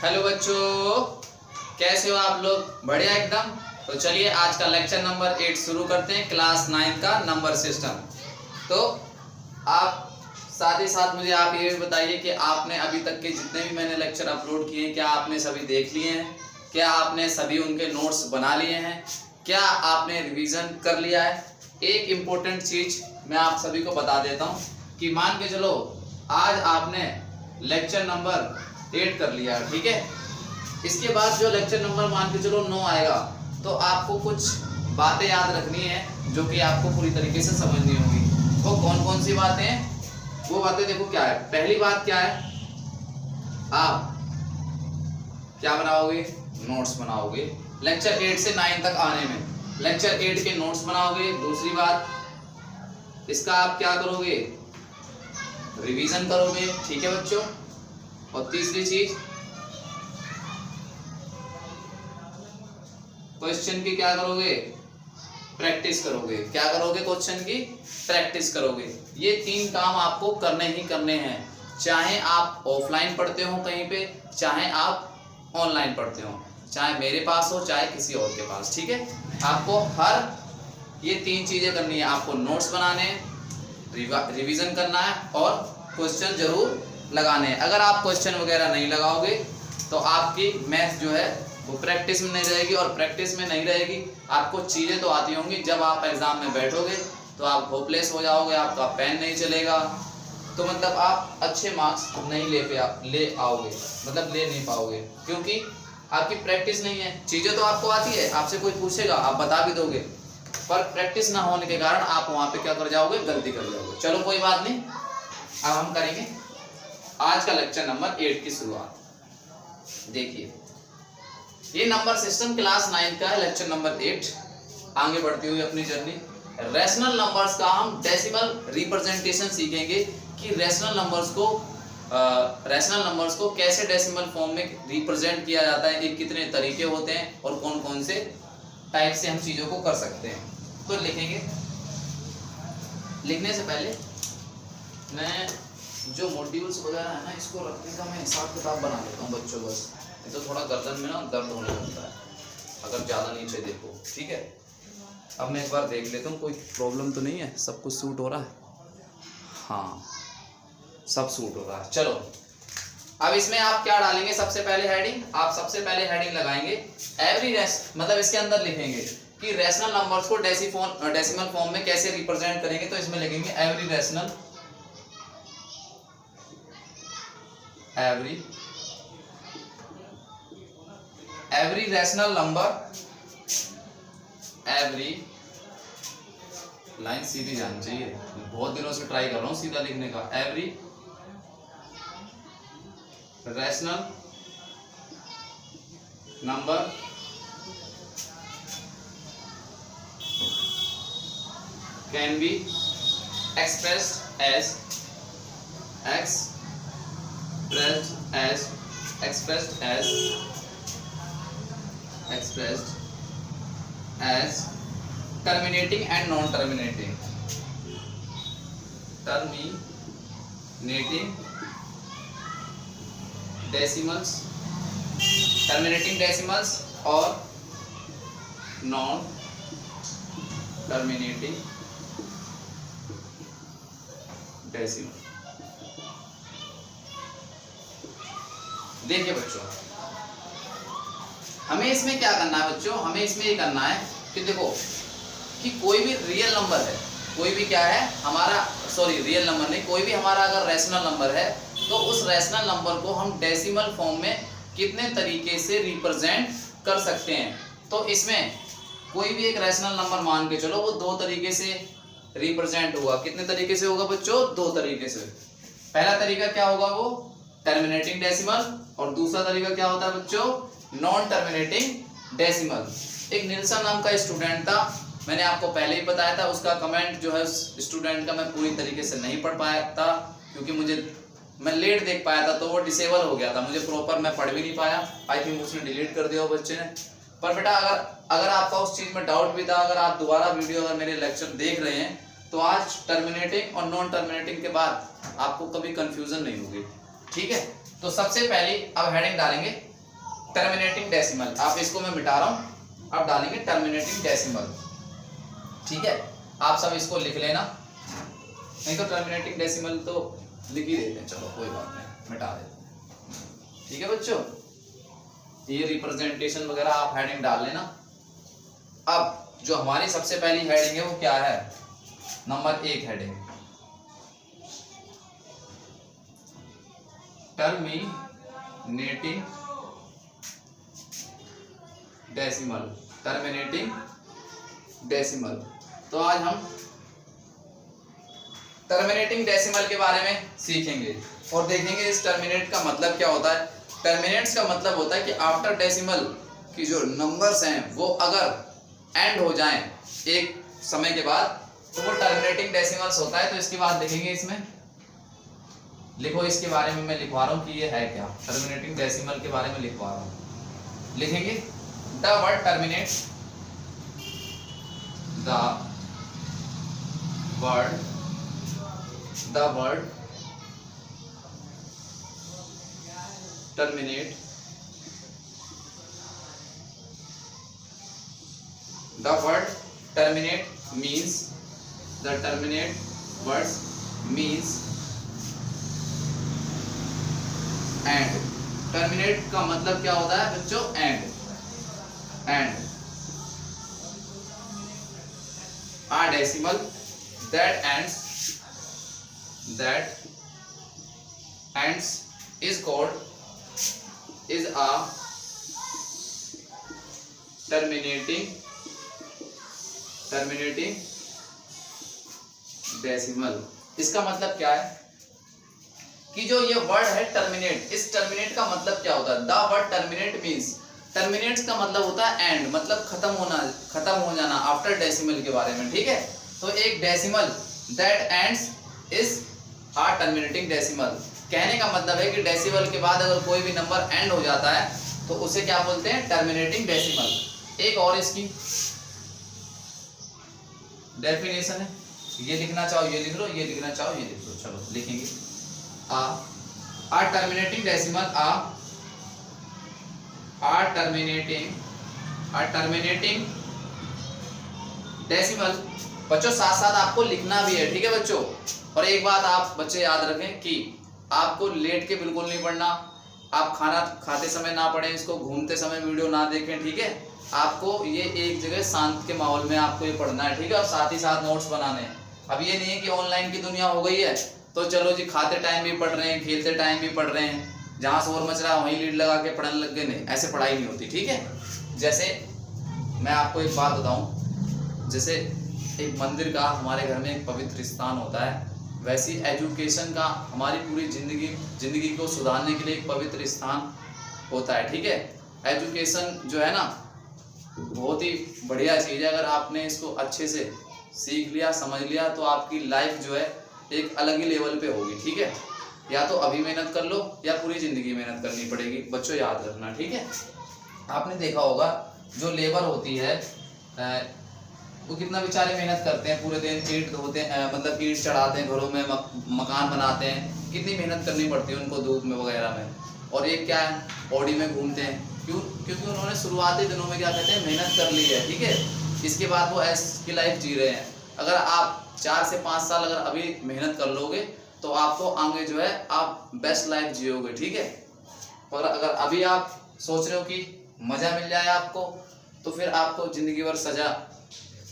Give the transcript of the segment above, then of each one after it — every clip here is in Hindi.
हेलो बच्चों, कैसे हो आप लोग? बढ़िया एकदम। तो चलिए आज का लेक्चर नंबर 8 शुरू करते हैं, क्लास 9 का नंबर सिस्टम। तो आप साथ ही साथ मुझे आप ये भी बताइए कि आपने अभी तक के जितने भी मैंने लेक्चर अपलोड किए हैं, क्या आपने सभी देख लिए हैं? क्या आपने सभी उनके नोट्स बना लिए हैं? क्या आपने रिवीजन कर लिया है? एक इम्पोर्टेंट चीज मैं आप सभी को बता देता हूँ कि मान के चलो आज आपने लेक्चर नंबर 8 कर लिया, ठीक है। इसके बाद जो लेक्चर नंबर मान के चलो 9 आएगा, तो आपको कुछ बातें याद रखनी है जो कि आपको पूरी तरीके से समझनी होगी। वो कौन कौन सी बातें हैं? वो बातें देखो क्या है। पहली बात क्या है, आप क्या बनाओगे? नोट्स बनाओगे। लेक्चर 8 से 9 तक आने में लेक्चर 8 के नोट्स बनाओगे। दूसरी बात, इसका आप क्या करोगे? रिवीजन करोगे, ठीक है बच्चों। और तीसरी चीज, क्वेश्चन की क्या करोगे? प्रैक्टिस करोगे। क्या करोगे? क्वेश्चन की प्रैक्टिस करोगे। ये 3 काम आपको करने ही करने हैं, चाहे आप ऑफलाइन पढ़ते हो कहीं पे, चाहे आप ऑनलाइन पढ़ते हो, चाहे मेरे पास हो चाहे किसी और के पास, ठीक है। आपको हर ये 3 चीजें करनी है। आपको नोट्स बनाने हैं, रिवीजन करना है और क्वेश्चन जरूर लगाने हैं। अगर आप क्वेश्चन वगैरह नहीं लगाओगे तो आपकी मैथ जो है वो प्रैक्टिस में नहीं रहेगी, और प्रैक्टिस में नहीं रहेगी आपको चीज़ें तो आती होंगी, जब आप एग्जाम में बैठोगे तो आप होपलेस हो जाओगे, आपका पेन नहीं चलेगा, तो मतलब आप अच्छे मार्क्स नहीं ले आओगे, मतलब ले नहीं पाओगे, क्योंकि आपकी प्रैक्टिस नहीं है। चीज़ें तो आपको आती है, आपसे कोई पूछेगा आप बता भी दोगे, पर प्रैक्टिस ना होने के कारण आप वहाँ पे क्या कर जाओगे? गलती कर जाओगे। चलो कोई बात नहीं, अब हम करेंगे आज का लेक्चर नंबर 8 की शुरुआत। देखिए, ये नंबर सिस्टम क्लास 9 का है, लेक्चर नंबर 8। आगे बढ़ती हुई अपनी जर्नी, रैशनल नंबर्स का हम डेसिमल रिप्रेजेंटेशन सीखेंगे कि रैशनल नंबर्स को कैसे डेसिमल फॉर्म में रिप्रेजेंट किया जाता है, ये कितने तरीके होते हैं और कौन कौन से टाइप से हम चीज़ों को कर सकते हैं। तो लिखेंगे। लिखने से पहले मैं जो मॉड्यूल्स वगैरह है ना, इसको रखने का मैं हिसाब किताब बना लेता हूँ बच्चों, बस तो थोड़ा गर्दन में ना दर्द होने लगता है अगर ज़्यादा नीचे देखो, ठीक है। अब मैं एक बार देख लेता हूँ कोई प्रॉब्लम तो नहीं है, सब कुछ सूट हो रहा है। हाँ, सब सूट हो रहा है। चलो अब इसमें आप क्या डालेंगे? सबसे पहले हेडिंग, आप सबसे पहले हेडिंग लगाएंगे एवरी मतलब इसके अंदर लिखेंगे कि रैशनल नंबर्स को डेसिमल फॉर्म में कैसे रिप्रेजेंट करेंगे। तो इसमें लिखेंगे every rational number, every line सीधी जानी चाहिए, बहुत दिनों से ट्राई कर रहा हूं सीधा लिखने का। Every rational number can be expressed as terminating and non-terminating, terminating decimals और non-terminating decimal। देखिए बच्चों, हमें इसमें क्या करना है बच्चों? हमें इसमें ये करना है कि देखो कि कोई भी रियल नंबर है, कोई भी क्या है हमारा, रियल नंबर नहीं, कोई भी हमारा अगर रैशनल नंबर है तो उस रैशनल नंबर को हम डेसिमल फॉर्म में कितने तरीके से रिप्रेजेंट कर सकते हैं। तो इसमें कोई भी एक रैशनल नंबर मान के चलो, वो 2 तरीके से रिप्रेजेंट होगा। कितने तरीके से होगा बच्चों? 2 तरीके से। पहला तरीका क्या होगा? वो टर्मिनेटिंग डेसिमल, और दूसरा तरीका क्या होता है बच्चों? Non terminating decimal. एक निल्सन नाम का स्टूडेंट था, मैंने आपको पहले ही बताया था, उसका कमेंट जो है उस स्टूडेंट का मैं पूरी तरीके से नहीं पढ़ पाया था, क्योंकि मैं लेट देख पाया था, तो वो डिसेबल हो गया था, मुझे प्रॉपर मैं पढ़ भी नहीं पाया। आई थिंक उसने डिलीट कर दिया वो बच्चे ने। पर बेटा अगर आपका उस चीज़ में डाउट भी था, अगर आप दोबारा वीडियो अगर मेरे लेक्चर देख रहे हैं, तो आज टर्मिनेटिंग और नॉन टर्मिनेटिंग के बाद आपको कभी कंफ्यूजन नहीं होगी, ठीक है। तो सबसे पहले अब हेडिंग डालेंगे टर्मिनेटिंग डेसिमल, आप इसको मैं मिटा रहा हूं, आप डालेंगे टर्मिनेटिंग डेसिमल, ठीक है। आप सब इसको लिख लेना, नहीं तो टर्मिनेटिंग डेसिमल तो लिख ही देते हैं, चलो कोई बात नहीं, मिटा देते हैं, ठीक है बच्चों। ये रिप्रेजेंटेशन वगैरह आप हेडिंग डाल लेना। अब जो हमारी सबसे पहली हेडिंग है वो क्या है, number 1 heading terminating decimal, terminating decimal. तो आज हम टर्मिनेटिंग डेसिमल के बारे में सीखेंगे और देखेंगे इस टर्मिनेट का मतलब क्या होता है। टर्मिनेट्स का मतलब होता है कि आफ्टर डेसिमल की जो नंबर्स हैं वो अगर एंड हो जाएं एक समय के बाद तो वो टर्मिनेटिंग डेसिमल्स होता है। तो इसके बाद देखेंगे, इसमें लिखो, इसके बारे में मैं लिखवा रहा हूँ कि ये है क्या, टर्मिनेटिंग डेसिमल के बारे में लिखवा रहा हूँ। लिखेंगे the word terminate, the word terminate, the word terminate means, the terminate words means end। terminate का मतलब क्या होता है बच्चों, end, end a decimal that ends is called, is a terminating decimal. इसका मतलब क्या है कि जो ये वर्ड है टर्मिनेट, इस टर्मिनेट का मतलब क्या होता है, the word terminate means, terminates का मतलब होता है एंड, मतलब खत्म हो जाना आफ्टर डेसिमल के बारे में, ठीक है। तो एक decimal that ends is a terminating decimal. कहने का मतलब है कि डेसिमल के बाद अगर कोई भी नंबर एंड हो जाता है तो उसे क्या बोलते हैं, टर्मिनेटिंग डेसिमल। एक और इसकी डेफिनेशन है, ये लिखना चाहो ये लिख लो, ये लिखना चाहो ये लिख लो, चलो लिखेंगे आ टर्मिनेटिंग डेसिमल, आ टर्मिनेटिंग डेसिमल। बच्चों साथ साथ आपको लिखना भी है, ठीक है बच्चों। और एक बात आप बच्चे याद रखें कि आपको लेट के बिल्कुल नहीं पढ़ना, आप खाना खाते समय ना पढ़ें, इसको घूमते समय वीडियो ना देखें, ठीक है। आपको ये एक जगह शांत के माहौल में आपको ये पढ़ना है, ठीक है। और साथ ही साथ नोट्स बनाने हैं। अब ये नहीं है कि ऑनलाइन की दुनिया हो गई है तो चलो जी खाते टाइम भी पढ़ रहे हैं, खेलते टाइम भी पढ़ रहे हैं, जहाँ शोर मच रहा है वहीं लीड लगा के पढ़ने लग गए, नहीं, ऐसे पढ़ाई नहीं होती, ठीक है। जैसे मैं आपको एक बात बताऊँ, जैसे एक मंदिर का हमारे घर में एक पवित्र स्थान होता है, वैसी एजुकेशन का हमारी पूरी जिंदगी को सुधारने के लिए एक पवित्र स्थान होता है, ठीक है। एजुकेशन जो है ना बहुत ही बढ़िया चीज़ है, अगर आपने इसको अच्छे से सीख लिया, समझ लिया तो आपकी लाइफ जो है एक अलग ही लेवल पे होगी, ठीक है। या तो अभी मेहनत कर लो या पूरी ज़िंदगी मेहनत करनी पड़ेगी, बच्चों याद रखना, ठीक है। आपने देखा होगा जो लेबर होती है वो कितना बेचारे मेहनत करते हैं, पूरे दिन ईंट धोते हैं, मतलब ईंट चढ़ाते हैं, घरों में मकान बनाते हैं, कितनी मेहनत करनी पड़ती है उनको धूप में वगैरह में। और ये क्या है, बॉडी में घूमते हैं, क्योंकि उन्होंने शुरुआती दिनों में क्या कहते हैं, मेहनत कर ली है, ठीक है। इसके बाद वो ऐसी लाइफ जी रहे हैं। अगर आप 4 से 5 साल अगर अभी मेहनत कर लोगे तो आपको आगे जो है आप बेस्ट लाइफ जियोगे, ठीक है। और अगर अभी आप सोच रहे हो कि मज़ा मिल जाए आपको तो फिर आपको ज़िंदगी भर सज़ा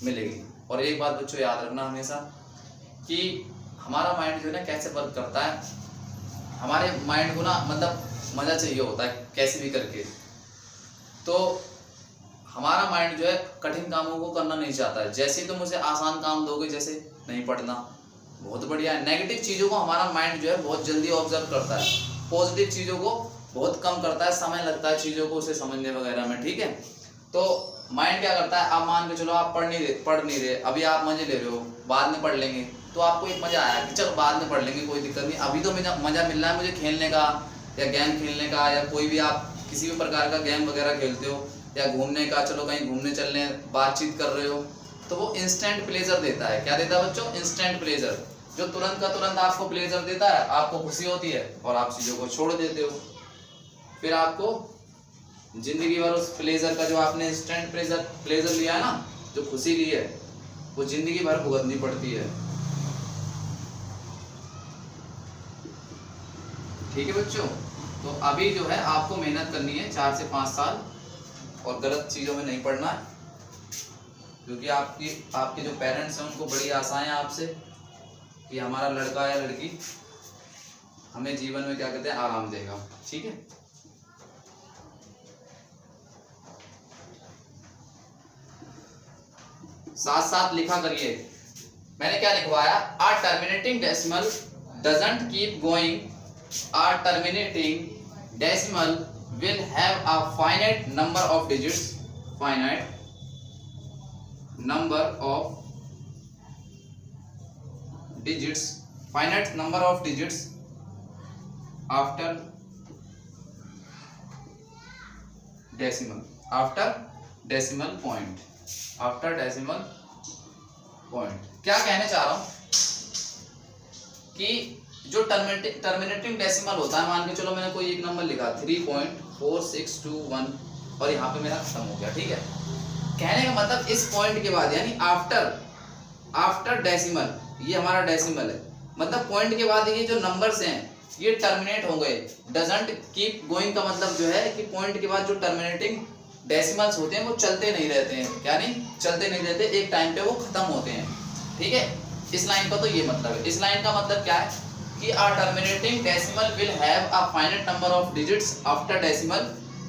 मिलेगी। और एक बात बच्चों याद रखना हमेशा कि हमारा माइंड जो है ना कैसे वर्क करता है, हमारे माइंड को ना मतलब मज़ा चाहिए होता है कैसे भी करके। तो हमारा माइंड जो है कठिन कामों को करना नहीं चाहता है। जैसे ही तुम उसे आसान काम दोगे, जैसे नहीं पढ़ना, बहुत बढ़िया है। नेगेटिव चीज़ों को हमारा माइंड जो है बहुत जल्दी ऑब्जर्व करता है, पॉजिटिव चीज़ों को बहुत कम करता है, समय लगता है चीज़ों को उसे समझने वगैरह में, ठीक है। तो माइंड क्या करता है, आप मान के चलो आप पढ़ नहीं रहे, अभी आप मजे ले रहे हो, बाद में पढ़ लेंगे, तो आपको एक मज़ा आया कि चलो बाद में पढ़ लेंगे, कोई दिक्कत नहीं, अभी तो मज़ा मिल रहा है मुझे खेलने का या गेम खेलने का, या कोई भी आप किसी भी प्रकार का गेम वगैरह खेलते हो, या घूमने का, चलो कहीं घूमने चलने, बातचीत कर रहे हो, तो वो इंस्टेंट प्लेजर देता है। क्या देता है बच्चों, इंस्टेंट प्लेजर, जो तुरंत का तुरंत आपको प्लेजर देता है, आपको खुशी होती है और आप चीज़ों को छोड़ देते हो। फिर आपको जिंदगी भर उस प्लेजर का जो आपने इंस्टेंट प्लेजर लिया है ना, जो खुशी ली है, वो जिंदगी भर भुगतनी पड़ती है। ठीक है बच्चों, तो अभी जो है आपको मेहनत करनी है 4 से 5 साल, और गलत चीजों में नहीं पड़ना है, क्योंकि आपके जो पेरेंट्स हैं उनको बड़ी आशाएं हैं आपसे कि हमारा लड़का या लड़की हमें जीवन में क्या कहते हैं आराम देगा। ठीक है, साथ साथ लिखा करिए। मैंने क्या लिखवाया, a terminating decimal doesn't keep going, a terminating decimal will have a finite number of digits, finite number of digits, finite number of digits after decimal, after decimal point, after decimal point। क्या कहने चाह रहा हूं कि जो टर्मिनेटिंग डेसिमल होता है, मान के चलो मैंने कोई एक नंबर लिखा 3.4621 और यहाँ पे मेरा खत्म हो गया। ठीक है, कहने का मतलब इस पॉइंट के बाद यानी आफ्टर डेसिमल, ये हमारा डेसिमल है, मतलब पॉइंट के बाद ये जो नंबर्स हैं ये टर्मिनेट हो गए। डजंट कीप गोइंग का मतलब जो है कि पॉइंट के बाद जो टर्मिनेटिंग डेसिमल्स होते हैं वो चलते नहीं रहते हैं, यानी चलते नहीं रहते, एक टाइम पे वो खत्म होते हैं। ठीक है, इस लाइन का तो ये मतलब है। इस लाइन का मतलब क्या है कि a terminating decimal will have a finite number of digits after decimal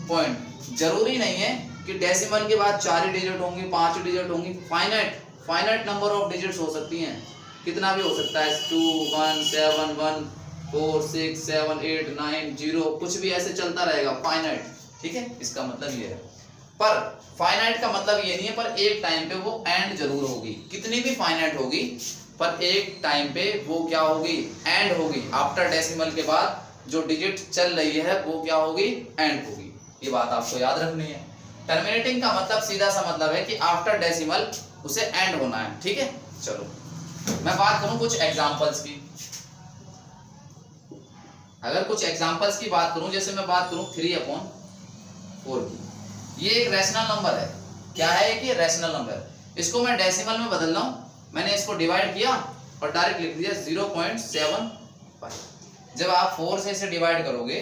point। जरूरी नहीं है कि डेसिमल के बाद 4 ही डिजिट होंगी, 5 डिजिट होंगी, फाइनाइट नंबर ऑफ डिजिट्स हो सकती हैं, कितना भी हो सकता है, 2 1 7 1 4 6 7 8 9 0, कुछ भी ऐसे चलता रहेगा, फाइनाइट। ठीक है, इसका मतलब ये है। पर फाइनाइट का मतलब ये नहीं है, पर एक टाइम पे वो एंड जरूर होगी, कितनी भी फाइनाइट होगी पर एक टाइम पे वो क्या होगी, एंड होगी। आफ्टर डेसिमल के बाद जो डिजिट चल रही है वो क्या होगी, एंड होगी। ये बात आपको याद रखनी है। टर्मिनेटिंग का मतलब सीधा सा मतलब है कि आफ्टर डेसिमल उसे एंड होना है। ठीक है, चलो मैं बात करूं कुछ एग्जांपल्स की। अगर कुछ एग्जांपल्स की बात करूं, जैसे मैं बात करूं 3/4 की, ये एक रैशनल नंबर है। क्या है कि रैशनल नंबर, इसको मैं डेसिमल में बदल रहा हूं, मैंने इसको डिवाइड किया और डायरेक्ट लिख दिया 0.75। जब आप 4 से इसे डिवाइड करोगे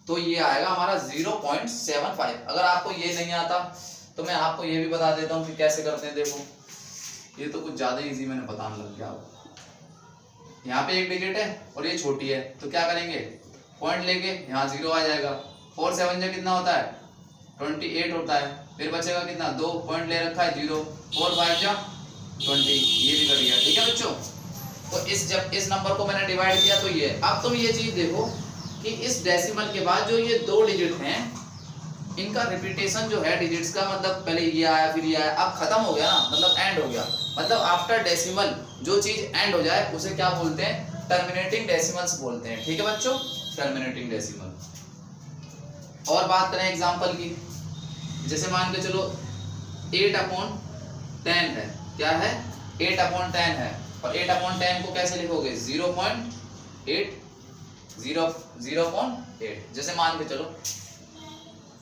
तो ये आएगा हमारा 0.75। अगर आपको ये नहीं आता तो मैं आपको ये भी बता देता हूँ कि कैसे करते हैं। देखो, ये तो कुछ ज्यादा इजी मैंने बताने लग गया। यहाँ पे एक डिजिट है और ये छोटी है, तो क्या करेंगे, पॉइंट लेके यहाँ 0 आ जाएगा। 4 7 जा कितना होता है, 28 होता है। फिर बचेगा कितना, 2 पॉइंट ले रखा है 0, 4 5 जा 20, ये भी कर गया। ठीक है बच्चों, तो जब इस नंबर को मैंने डिवाइड किया तो ये, अब तुम ये चीज देखो कि इस डेसिमल के बाद जो ये 2 डिजिट हैं, इनका रिपीटेशन जो है डिजिट्स का, मतलब पहले ये आया फिर ये आया, अब खत्म हो गया ना, मतलब एंड हो गया। मतलब आफ्टर डेसिमल जो चीज एंड हो जाए उसे क्या बोलते हैं, टर्मिनेटिंग डेसिमल्स बोलते हैं। ठीक है बच्चों, टर्मिनेटिंग डेसिमल। और बात करें एग्जांपल की, जैसे मान के चलो 8/10 है। क्या है, 8/10 है, और 8/10 को कैसे लिखोगे, 0.8 0.8। जैसे मान के चलो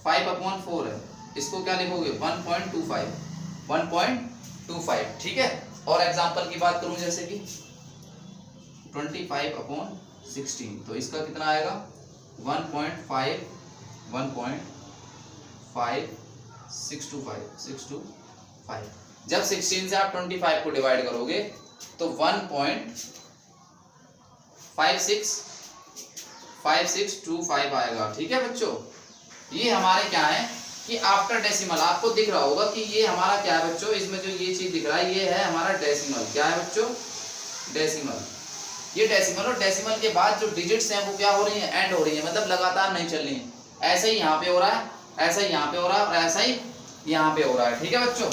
5/4 है, इसको क्या लिखोगे, 1.25। ठीक है, और एग्जांपल की बात करूं जैसे कि 25/16, तो इसका कितना आएगा, 1.5625। जब 16 से आप 25 को डिवाइड करोगे तो 1.5625 आएगा। ठीक है बच्चों, ये हमारे क्या है कि आफ्टर डेसिमल, आपको दिख रहा होगा कि ये हमारा क्या है बच्चों, इसमें जो ये चीज दिख रहा है ये है हमारा डेसिमल। क्या है बच्चों, डेसिमल। ये डेसिमल, और डेसिमल के बाद जो डिजिट्स हैं वो क्या हो रही हैं, एंड हो रही है, मतलब लगातार नहीं चल रही है। ऐसे ही यहाँ पे हो रहा है, ऐसा ही यहाँ पे हो रहा है, और ऐसा ही यहाँ पे हो रहा है। ठीक है बच्चों,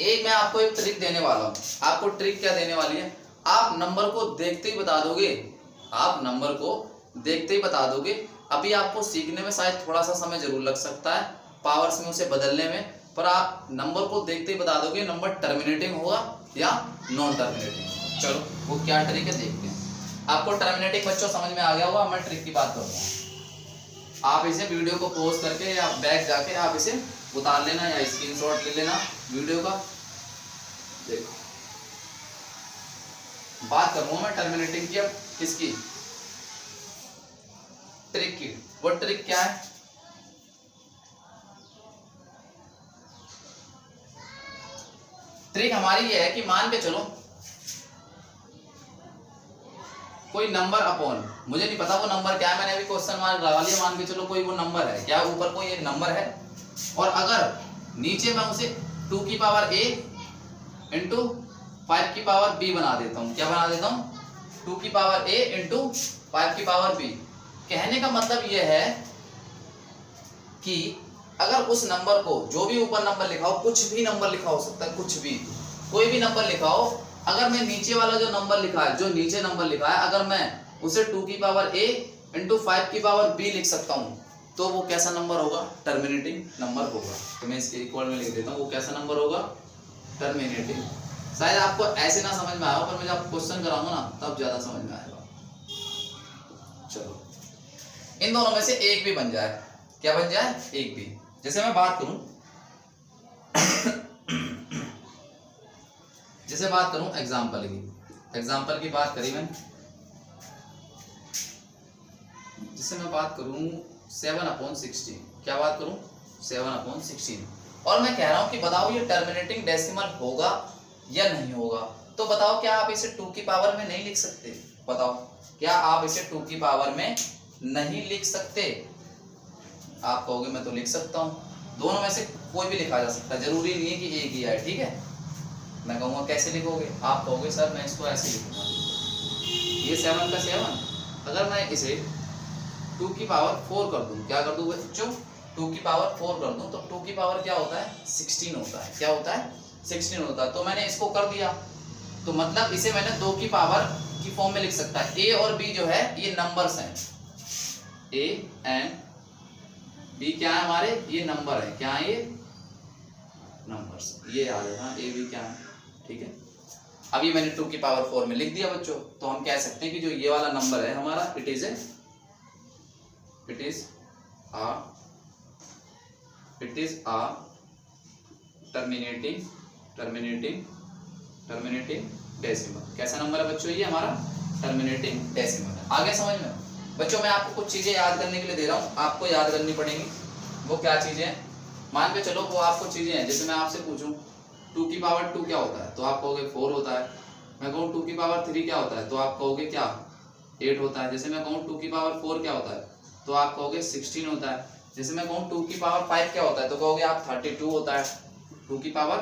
एक मैं आपको एक ट्रिक देने वाला हूँ। आपको ट्रिक क्या देने वाली है, आप नंबर को देखते ही बता दोगे, आप नंबर को देखते ही बता दोगे। अभी आपको सीखने में शायद थोड़ा सा समय जरूर लग सकता है, पावर्स में उसे बदलने में, पर आप नंबर को देखते ही बता दोगे नंबर टर्मिनेटिंग होगा या नॉन टर्मिनेटिंग। चलो वो क्या ट्रिक है देखते हैं। आपको टर्मिनेटिंग बच्चों समझ में आ गया होगा, मैं ट्रिक की बात करूँगा। आप इसे वीडियो को पॉज करके या बैक जाके आप इसे उतार लेना या स्क्रीनशॉट ले लेना वीडियो का। देखो बात कर रहा हूं मैं टर्मिनेटिंग की, अब किसकी, ट्रिक की। वो ट्रिक क्या है, ट्रिक हमारी ये है कि मान के चलो कोई नंबर अपॉन, मुझे नहीं पता वो नंबर क्या है, मैंने अभी क्वेश्चन मार्क लगा लिया, मान के चलो कोई वो नंबर है, क्या ऊपर कोई एक नंबर है और अगर नीचे मैं उसे 2 की पावर a इंटू 5 की पावर b बना देता हूँ। क्या बना देता हूँ, 2 की पावर a इंटू 5 की पावर b। कहने का मतलब यह है कि अगर उस नंबर को, जो भी ऊपर नंबर लिखा हो, कुछ भी नंबर लिखा हो सकता है, कुछ भी कोई भी नंबर लिखा हो, अगर मैं नीचे वाला जो नंबर लिखा है, जो नीचे नंबर लिखा है, अगर मैं उसे 2 की पावर a इंटू 5 की पावर b लिख सकता हूँ, तो वो कैसा नंबर होगा, टर्मिनेटिंग नंबर होगा। तो मैं इसके इक्वल में लिख देता हूँ, वो कैसा नंबर होगा, टर्मिनेटिंग। शायद आपको ऐसे ना समझ में आया, पर मैं जब क्वेश्चन कराऊंगा ना तब ज्यादा समझ में आएगा। चलो इन दोनों में से एक भी बन जाए, क्या बन जाए, एक भी। जैसे मैं बात करूं जैसे बात करूं एग्जाम्पल की बात करी मैंने, जिससे मैं बात करूं 7/16, क्या बात करूं 7/16, और मैं कह रहा हूं कि बताओ ये टर्मिनेटिंग डेसिमल होगा या नहीं होगा। तो बताओ क्या आप इसे 2 की पावर में नहीं लिख सकते, बताओ क्या आप इसे 2 की पावर में नहीं लिख सकते। आप कहोगे मैं तो लिख सकता हूँ, दोनों में से कोई भी लिखा जा सकता है, जरूरी नहीं है कि एक ही है, ठीक है। मैं कहूँगा कैसे लिखोगे, आप कहोगे सर मैं इसको ऐसे लिखूंगा, ये 7 का 7, अगर मैं इसे 2 की पावर 4 कर दूं, क्या कर दूं बच्चों, 2 की पावर 4 कर दूं, तो 2 की पावर क्या होता है, 16 होता है। क्या होता है, 16 होता है। तो मैंने इसको कर दिया, तो मतलब इसे मैंने 2 की पावर की फॉर्म में लिख सकता है। a और b जो है ये नंबर्स हैं, a एंड b क्या है हमारे, ये नंबर है, क्या है ये नंबर्स, ये याद है हाँ, a b क्या है, ठीक है। अब ये मैंने 2 की पावर 4 में लिख दिया बच्चों, तो हम कह सकते हैं कि जो ये वाला नंबर है हमारा, it is a terminating decimal. कैसा नंबर है बच्चों, ये हमारा टर्मिनेटिंग डेसिमल है। आगे समझ में बच्चों, मैं आपको कुछ चीजें याद करने के लिए दे रहा हूँ, आपको याद करनी पड़ेंगी। वो क्या चीजें हैं, मान के चलो वो आपको चीजें हैं, जैसे मैं आपसे पूछूं 2 की पावर 2 क्या होता है, तो आप कहोगे 4 होता है। मैं कहूँ 2 की पावर 3 क्या होता है, तो आप कहोगे क्या 8 होता है। जैसे मैं कहूँ 2 की पावर 4 क्या होता है, तो आप कहोगे 16 होता है। जैसे मैं कहूँ 2 की पावर 5 क्या होता है, तो कहोगे आप 32 होता है। 2 की पावर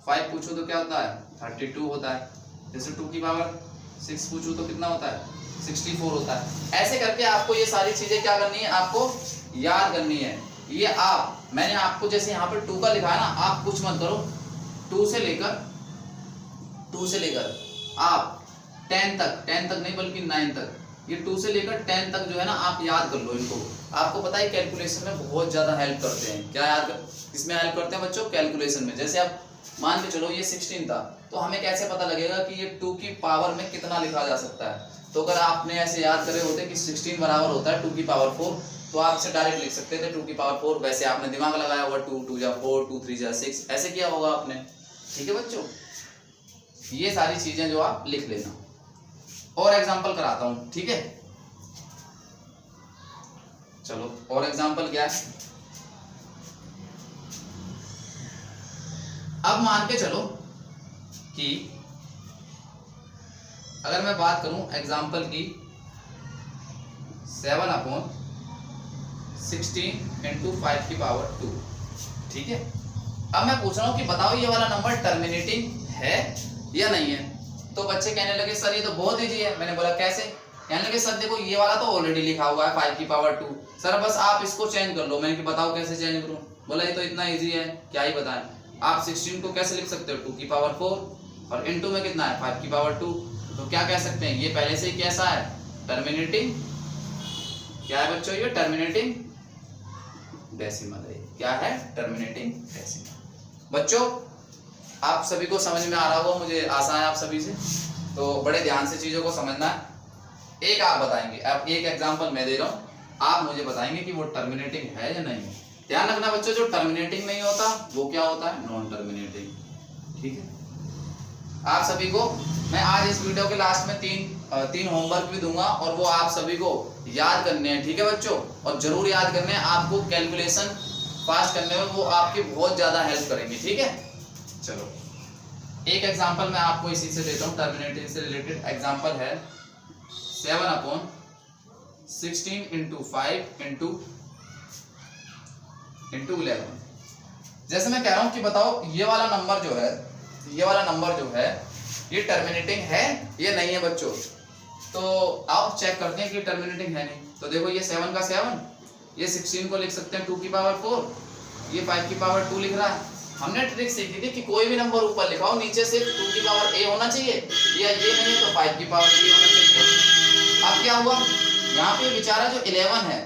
5 पूछो तो क्या होता है, 32 होता है। जैसे 2 की पावर 6 पूछो तो कितना होता है, 64 होता है। ऐसे करके आपको ये सारी चीजें क्या करनी है, आपको याद करनी है। ये मैंने आपको जैसे यहाँ पर 2 का लिखा है ना, आप कुछ मत करो, 2 से लेकर आप 10 तक नहीं बल्कि 9 तक, ये 2 से लेकर 10 तक जो है ना, आप याद कर लो इनको। आपको पता है कैलकुलेशन में बहुत ज्यादा हेल्प करते हैं। क्या इसमें हेल्प करते हैं बच्चों, कैलकुलेशन में। जैसे आप मान के चलो ये 16 था, तो हमें कैसे पता लगेगा कि ये 2 की पावर में कितना लिखा जा सकता है। तो अगर आपने ऐसे याद करे होते कि 16 बराबर होता है 2 की पावर 4, तो आप इसे डायरेक्ट लिख सकते थे 2 की पावर 4। वैसे आपने दिमाग लगाया होगा 2 2 जा 4, 2 3 जा 6, ऐसे किया होगा आपने, ठीक है बच्चों। ये सारी चीजें जो आप लिख लेना। और एग्जाम्पल कराता हूं, ठीक है। चलो और एग्जाम्पल क्या है, अब मान के चलो कि अगर मैं बात करूं एग्जाम्पल की 7/16 इंटू 5 की पावर 2, ठीक है। अब मैं पूछ रहा हूं कि बताओ ये वाला नंबर टर्मिनेटिंग है या नहीं है। तो बच्चे कहने लगे सर ये तो बहुत इजी है। मैंने बोला कैसे, कहने लगे सर देखो ये वाला तो ऑलरेडी लिखा हुआ है 5 की पावर 2, सर बस आप इसको चेंज कर लो। मैंने कि बताओ कैसे चेंज करूं। बोला ये तो इतना इजी है, क्या ही बताएं। आप 16 को कैसे लिख सकते हो, 2 की पावर 4 और इनटू में कितना है 5 की पावर 2। तो क्या कह सकते हैं, ये पहले से ही कैसा है, टर्मिनेटिंग। क्या है बच्चों, ये टर्मिनेटिंग डेसिमल है। क्या है, टर्मिनेटिंग डेसिमल। बच्चों आप सभी को समझ में आ रहा होगा, मुझे आशा है आप सभी से। तो बड़े ध्यान से चीजों को समझना है। एक आप बताएंगे, अब एक एग्जांपल मैं दे रहा हूं, आप मुझे बताएंगे कि वो टर्मिनेटिंग है या नहीं। ध्यान रखना बच्चों, जो टर्मिनेटिंग नहीं होता वो क्या होता है, नॉन टर्मिनेटिंग। ठीक है, आप सभी को मैं आज इस वीडियो के लास्ट में तीन होमवर्क भी दूंगा और वो आप सभी को याद करने हैं। ठीक है बच्चों, और जरूर याद करने हैं, आपको कैलकुलेशन फास्ट करने में वो आपकी बहुत ज्यादा हेल्प करेंगे। ठीक है, चलो एक एग्जांपल मैं आपको इसी से देता हूँ, टर्मिनेटिंग से रिलेटेड एग्जांपल है 7/16 × 5 × 11। जैसे मैं कह रहा हूँ कि बताओ ये वाला नंबर जो है ये टर्मिनेटिंग है या नहीं है बच्चों। तो आप चेक करते हैं कि टर्मिनेटिंग है नहीं। तो देखो ये 7 का 7, ये 16 को लिख सकते हैं 2 की पावर 4, ये 5 की पावर 2 लिख रहा है। हमने ट्रिक सीखी थी कि कोई भी नंबर ऊपर लिखाओ नीचे से 2 की पावर a होना चाहिए, या ये नहीं तो 5 की पावर b होना चाहिए। अब क्या हुआ, यहाँ पे बेचारा जो 11 है,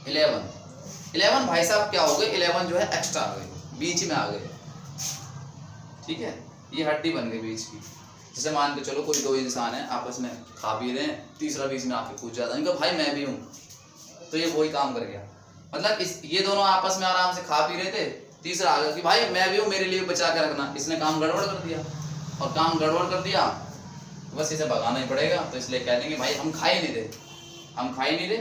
11 भाई साहब क्या हो गए, 11 जो है एक्स्ट्रा आ गए, बीच में आ गए। ठीक है, ये हड्डी बन गई बीच की। जैसे मान के चलो कोई दो इंसान है आपस में खा पी रहे हैं, तीसरा बीच में आके पूछ जाता है इनका भाई मैं भी हूँ, तो ये वही काम कर गया। मतलब ये दोनों आपस में आराम से खा पी रहे थे, तीसरा आ गया कि भाई मैं भी हूँ, मेरे लिए बचा के रखना। इसने काम गड़बड़ कर दिया, और काम गड़बड़ कर दिया बस इसे भगाना ही पड़ेगा। तो इसलिए कह देंगे भाई हम खा ही नहीं रहे,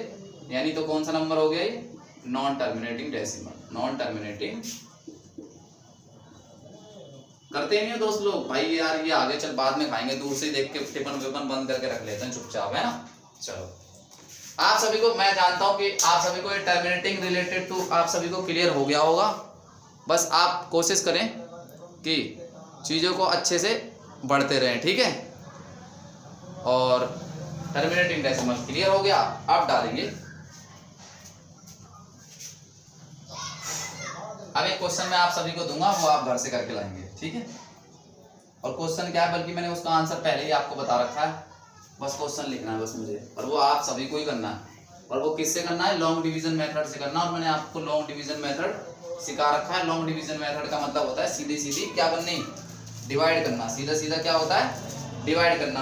यानी तो कौन सा नंबर हो गया ये, non terminating decimal. Non terminating करते ही नहीं हो दोस्त लोग, भाई यार ये आगे चल बाद में खाएंगे, दूर से देख के टिफिन विफन बंद करके रख लेते हैं चुपचाप, है ना। चलो आप सभी को, मैं जानता हूं कि आप सभी को ये टर्मिनेटिंग रिलेटेड टू आप सभी को क्लियर हो गया होगा। बस आप कोशिश करें कि चीज़ों को अच्छे से बढ़ते रहें। ठीक है, और टर्मिनेटिंग डेसिमल क्लियर हो गया। अब डालेंगे, अब एक क्वेश्चन मैं आप सभी को दूंगा, वो आप घर से करके लाएंगे। ठीक है, और क्वेश्चन क्या है, बल्कि मैंने उसका आंसर पहले ही आपको बता रखा है, बस क्वेश्चन लिखना है बस मुझे, और वो आप सभी को ही करना है। और वो किससे करना है, लॉन्ग डिवीजन मेथड से करना। और मैंने आपको लॉन्ग डिवीजन मेथड सिखा रखा है। लॉन्ग डिवीजन मेथड का मतलब होता है सीधी सीधी क्या करनी, डिवाइड करना। सीधा सीधा क्या होता है, डिवाइड करना।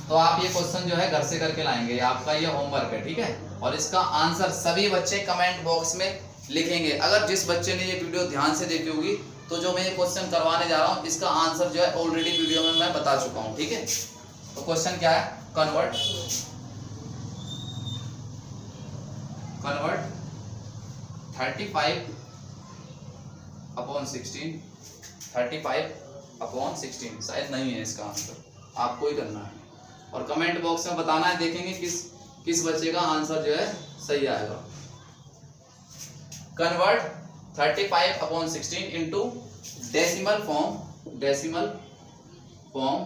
तो आप ये क्वेश्चन जो है घर से करके लाएंगे, आपका ये होमवर्क है। ठीक है, और इसका आंसर सभी बच्चे कमेंट बॉक्स में लिखेंगे। अगर जिस बच्चे ने ये वीडियो ध्यान से देखी होगी, तो जो मैं ये क्वेश्चन करवाने जा रहा हूँ इसका आंसर जो है ऑलरेडी वीडियो में मैं बता चुका हूँ। ठीक है, तो क्वेश्चन क्या है, कन्वर्ट 35/16, 35/16 शायद नहीं है इसका आंसर, आपको ही करना है। और कमेंट बॉक्स में बताना है, देखेंगे किस बच्चे का आंसर जो है सही आएगा। Convert 35/16 into decimal form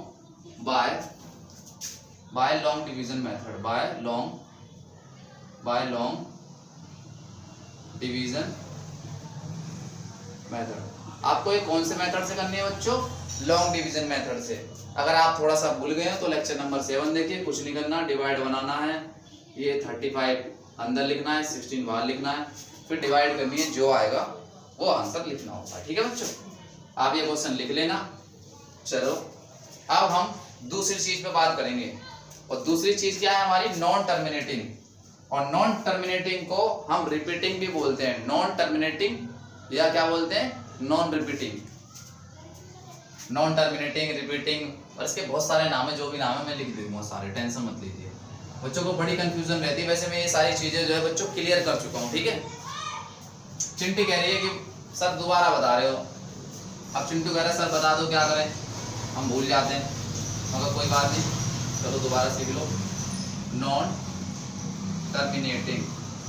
by long division method, by long division method। आपको ये कौन से मेथड से करनी है बच्चों, लॉन्ग डिवीजन मेथड से। अगर आप थोड़ा सा भूल गए हैं तो लेक्चर नंबर 7 देखिए, कुछ नहीं करना, डिवाइड बनाना है, ये 35 अंदर लिखना है, 16 बाहर लिखना है, फिर डिवाइड करनी है, जो आएगा वो आंसर लिखना होगा। ठीक है बच्चों, आप ये क्वेश्चन लिख लेना। चलो अब हम दूसरी चीज पे बात करेंगे, और दूसरी चीज क्या है हमारी, नॉन टर्मिनेटिंग। और नॉन टर्मिनेटिंग को हम रिपीटिंग भी बोलते हैं, नॉन टर्मिनेटिंग या क्या बोलते हैं, non repeating. Non terminating, repeating, और इसके बहुत सारे नाम है, जो भी नाम है मैं लिख दूंगा सारे, टेंशन मत लीजिए। बच्चों को बड़ी कंफ्यूजन रहती है, वैसे मैं ये सारी चीजें जो है बच्चों क्लियर कर चुका हूँ। ठीक है, चिंटू कह रही है कि सर दोबारा बता रहे हो। अब चिंटू कह रहा है सर बता दो, क्या करें, हम भूल जाते हैं, मगर कोई बात नहीं, चलो दोबारा सीख लो। नॉन टर्मिनेटिंग,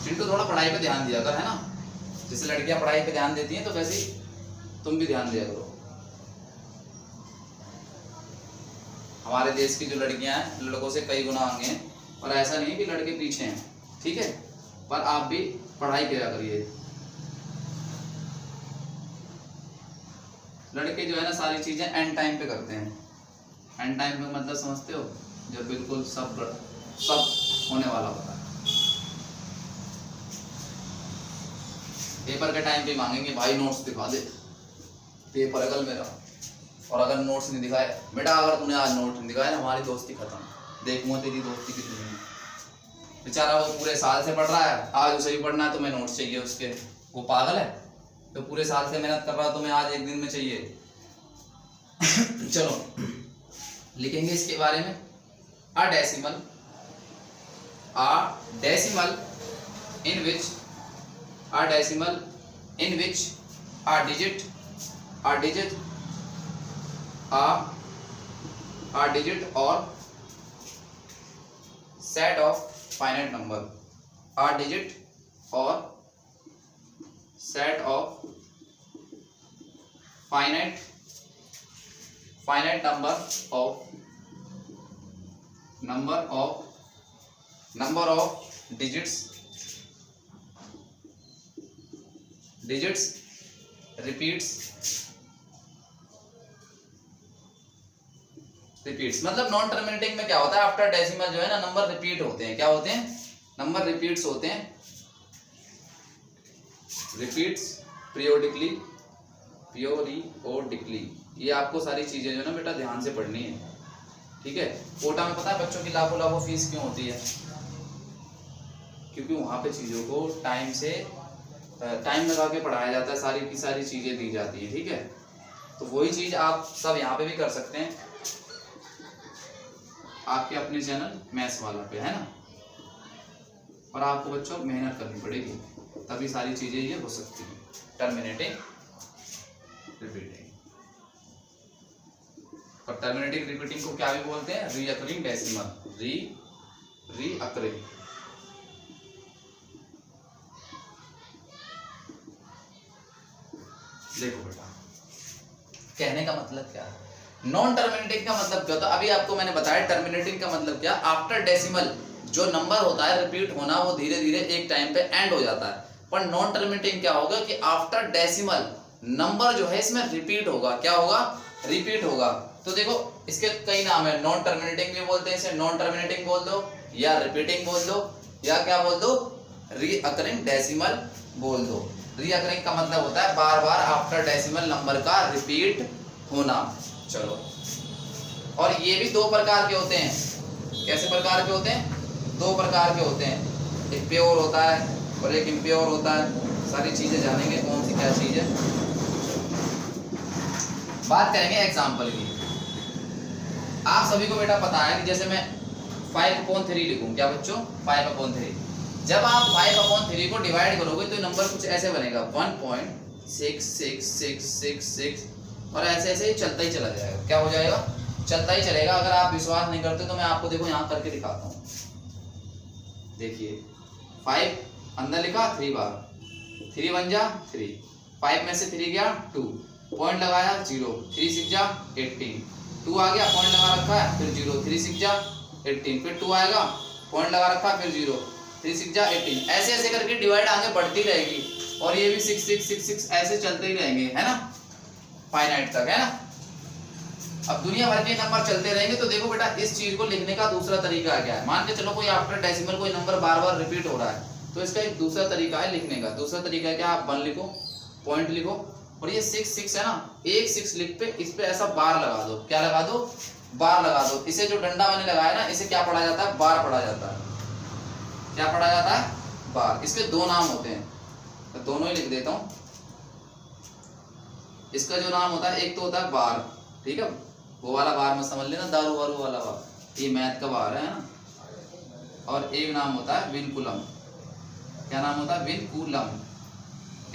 चिंटू थोड़ा पढ़ाई पे ध्यान दिया कर, है ना। जैसे लड़कियां पढ़ाई पे ध्यान देती हैं तो वैसे ही तुम भी ध्यान दिया करो। हमारे देश की जो लड़कियां हैं लड़कों से कई गुना आगे हैं, और ऐसा नहीं है कि लड़के पीछे हैं। ठीक है, पर आप भी पढ़ाई किया करिए। लड़के जो है ना सारी चीजें एंड टाइम पे करते हैं। एंड टाइम पे मतलब समझते हो, जब बिल्कुल सब होने वाला होता है। पेपर के टाइम पे मांगेंगे भाई नोट्स दिखा दे, पेपर है कल मेरा, और अगर नोट्स नहीं दिखाए, बेटा अगर तूने आज नोट नहीं दिखाया हमारी दोस्ती खत्म, देखूंगा तेरी दोस्ती कितनी है। बेचारा वो पूरे साल से पढ़ रहा है, आज उसे भी पढ़ना है, तुम्हें नोट्स चाहिए उसके, वो पागल है? तो पूरे साल से मेहनत कर रहा है, तुम्हें आज एक दिन में चाहिए। चलो लिखेंगे इसके बारे में। A decimal in which a decimal in which a digit or set of finite number, a digit or set of finite number of digits repeats मतलब नॉन टर्मिनेटिंग में क्या होता है, आफ्टर डेसिमल जो है ना नंबर रिपीट होते हैं। क्या होते हैं? नंबर रिपीट्स होते हैं, रिपीट्स पीरियोडिकली। ये आपको सारी चीजें जो है ना बेटा ध्यान से पढ़नी है, ठीक है। कोटा में पता है बच्चों की लाखों फीस क्यों होती है? क्योंकि वहां पे चीजों को टाइम लगा के पढ़ाया जाता है, सारी की सारी चीजें दी जाती है, ठीक है। तो वही चीज आप सब यहाँ पे भी कर सकते हैं, आपके अपने चैनल मैथ्स वाला पे, है ना। और आपको बच्चों मेहनत करनी पड़ेगी, तभी सारी चीजें ये हो सकती है। टर्मिनेटिंग रिपीटिंग, और टर्मिनेटिंग रिपीटिंग को क्या भी बोलते हैं? Recurring decimal, recurring. देखो बेटा कहने का मतलब क्या है, नॉन टर्मिनेटिंग का मतलब क्या होता है? अभी आपको मैंने बताया टर्मिनेटिंग का मतलब क्या, आफ्टर डेसिमल जो नंबर होता है रिपीट होना, वो धीरे धीरे एक टाइम पे एंड हो जाता है। पर नॉन टर्मिनेटिंग क्या होगा कि आफ्टर डेसिमल नंबर जो है इसमें रिपीट होगा। क्या होगा? रिपीट होगा। तो देखो इसके कई नाम है, नॉन टर्मिनेटिंग भी बोलते हैं इसे, नॉन टर्मिनेटिंग बोल दो या रिपीटिंग बोल दो या क्या बोल दो, रीअकरिंग डेसिमल बोल दो। रीअकरिंग का मतलब होता है बार बार आफ्टर डेसिमल नंबर का रिपीट होना। चलो, और ये भी दो प्रकार के होते हैं। कैसे प्रकार के होते हैं? दो प्रकार के होते हैं, एक प्योर होता है और एक इम्प्योर होता है। सारी चीजें जानेंगे कौन सी क्या चीज है। बात करेंगे एग्जाम्पल की। आप सभी को बेटा पता है कि जैसे मैं 5/3 लिखूं, क्या बच्चों? 5/3। जब आप 5/3 को डिवाइड करोगे तो नंबर कुछ ऐसे बनेगा 1.6666 और ऐसे ऐसे चलता ही चला जाएगा। क्या हो जाएगा? चलता ही चलेगा। अगर आप विश्वास नहीं करते तो मैं आपको देखो यहाँ करके दिखाता हूँ। देखिए 5 अंदर लिखा 3 बार, 3 1 जा 3, 5 में से 3 गया 2, पॉइंट लगाया 0, 3 6 जा 18, 2 आ गया पॉइंट लगा रखा है फिर 0, 3 6 जा 18, फिर 2 आएगा पॉइंट लगा रखा है फिर 0, 3 6 जा 18। ऐसे ऐसे करके डिवाइड आगे बढ़ती रहेगी और ये भी 6 6 6 6 ऐसे चलते ही रहेंगे, है ना, फाइनाइट तक, है ना। अब दुनिया भर के नंबर चलते रहेंगे। तो देखो बेटा इस चीज को लिखने का दूसरा तरीका क्या है। मान के चलो कोई आफ्टर डेसिमल कोई नंबर बार बार रिपीट हो रहा है तो इसका एक दूसरा तरीका है लिखने का। दूसरा तरीका है क्या, आप 1 लिखो, पॉइंट लिखो और ये 6 6 है ना, एक 6 लिख पे इस पे ऐसा बार लगा दो। क्या लगा दो? बार लगा दो। इसे जो डंडा मैंने लगाया ना इसे क्या पढ़ा जाता है? बार पढ़ा जाता है। क्या पढ़ा जाता है? बार। इसके दो नाम होते हैं तो दोनों ही लिख देता हूं। इसका जो नाम होता है एक तो होता है बार, ठीक है, वो वाला बार मत समझ लेना, दारू वारू वाला बार, ये मैथ का बार है ना। और एक नाम होता है विनकुलम। क्या नाम होता है? विनकुलम।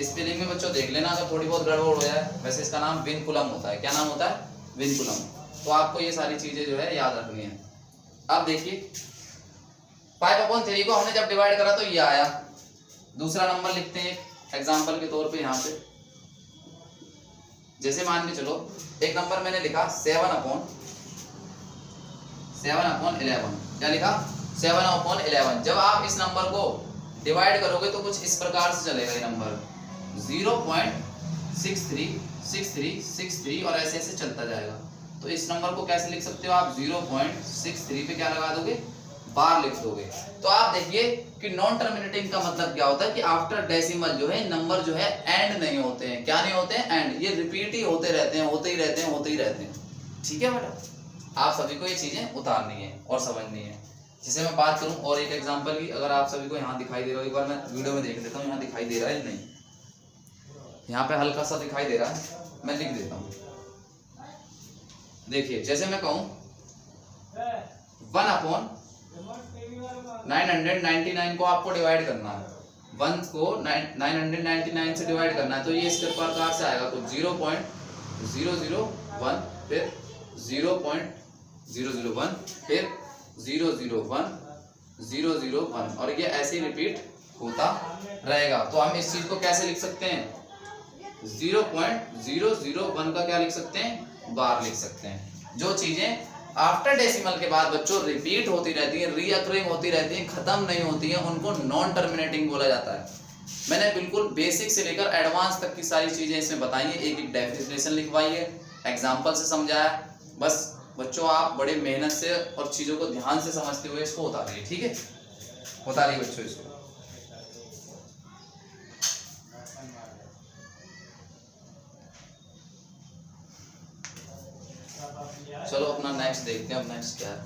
स्पेलिंग में बच्चों देख लेना अगर थोड़ी बहुत गड़बड़ हो जाए, वैसे इसका नाम विनकुलम होता है। क्या नाम होता है? विनकुलम। तो आपको ये सारी चीजें जो है याद रखनी है। अब देखिए 5/3 को हमने जब डिवाइड करा तो ये आया। दूसरा नंबर लिखते हैं एग्जाम्पल के तौर पे यहाँ पे। जैसे मान के चलो एक नंबर मैंने लिखा 7/11। क्या लिखा? 7/11। जब आप इस नंबर को डिवाइड करोगे तो कुछ इस प्रकार से चलेगा ये नंबर 0.636363 और ऐसे ऐसे चलता जाएगा। तो इस नंबर को कैसे लिख सकते हो आप? 0.63 पे क्या लगा दोगे? बार लिख दोगे। तो आप देखिए कि नॉन टर्मिनेटिंग का मतलब क्या होता है कि आफ्टर डेसिमल जो है नंबर जो है एंड नहीं होते हैं। क्या नहीं होते हैं? एंड। ये रिपीट ही होते रहते हैं, होते ही रहते हैं, होते ही रहते हैं। ठीक है बेटा, आप सभी को ये चीजें उतारनी है और समझनी है। जैसे मैं बात करूं और एक एग्जांपल की, अगर आप सभी को यहाँ दिखाई दे रहा है, एक बार मैं वीडियो में देख लेता हूँ यहाँ दिखाई दे रहा है नहीं, यहाँ पे हल्का सा दिखाई दे रहा है, मैं लिख देता हूँ। देखिए जैसे मैं कहूँ 1/999 को आपको डिवाइड करना है, 1 को 999 से डिवाइड करना है, तो ये इस प्रकार से आएगा कुछ 0.001 फिर 0.001 फिर 001 और ये ऐसे ही रिपीट होता रहेगा। तो हम इस चीज को कैसे लिख सकते हैं, 0.001 का क्या लिख सकते हैं, बार लिख सकते हैं। जो चीजें आफ्टर डेसिमल के बाद बच्चों रिपीट होती रहती हैं, रीअकरिंग होती रहती हैं, खत्म नहीं होती हैं, उनको नॉन टर्मिनेटिंग बोला जाता है। मैंने बिल्कुल बेसिक से लेकर एडवांस तक की सारी चीजें इसमें बताई है, एक एक डेफिनेशन लिखवाई है, एग्जाम्पल से समझाया। बस बच्चों आप बड़े मेहनत से और चीजों को ध्यान से समझते हुए इसको उतारिए, ठीक है, उतारिए बच्चों इसको। चलो अपना नेक्स्ट देखते हैं, अब नेक्स्ट क्या है।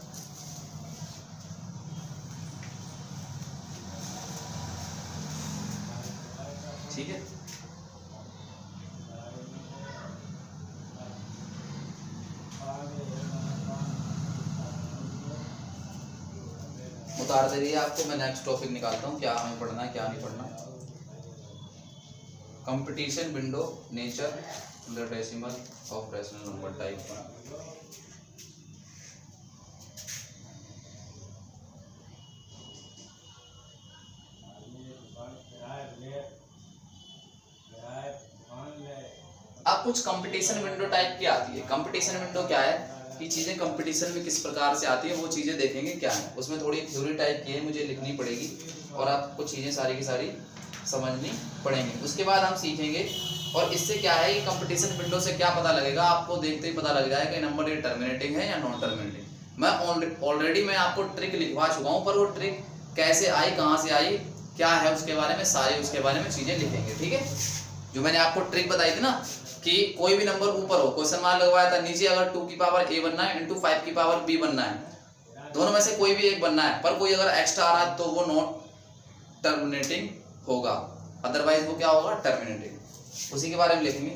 ठीक है, उतार दे रही है आपको। मैं नेक्स्ट टॉपिक निकालता हूँ, क्या हमें पढ़ना है क्या नहीं पढ़ना। Competition window, nature the decimal of rational number type. अब कुछ कंपटीशन विंडो टाइप की आती है। कंपटीशन विंडो क्या है कि चीजें कंपटीशन में किस प्रकार से आती है वो चीजें देखेंगे क्या है। उसमें थोड़ी थ्योरी टाइप की है, मुझे लिखनी पड़ेगी और आपको चीजें सारी की सारी समझनी पड़ेंगी। उसके बाद हम सीखेंगे और इससे क्या है, ये कंपटीशन विंडो से क्या पता लगेगा, आपको देखते ही पता लग जाएगा कि नंबर ये टर्मिनेटिंग है या नॉन टर्मिनेटिंग। मैं ऑलरेडी मैं आपको ट्रिक लिखवा चुका हूँ, पर वो ट्रिक कैसे आई, कहाँ से आई, क्या है उसके बारे में, सारी उसके बारे में चीजें लिखेंगे। ठीक है, जो मैंने आपको ट्रिक बताई थी ना कि कोई भी नंबर ऊपर हो, क्वेश्चन मार्क लगवाया था, नीचे अगर 2 की पावर a बनना है इंटू 5 की पावर b बनना है, दोनों में से कोई भी एक बनना है, पर कोई अगर एक्स्ट्रा आ रहा है तो वो नॉन टर्मिनेटिंग होगा, अदरवाइज वो क्या होगा, टर्मिनेटिंग। उसी के बारे में लिखेंगे,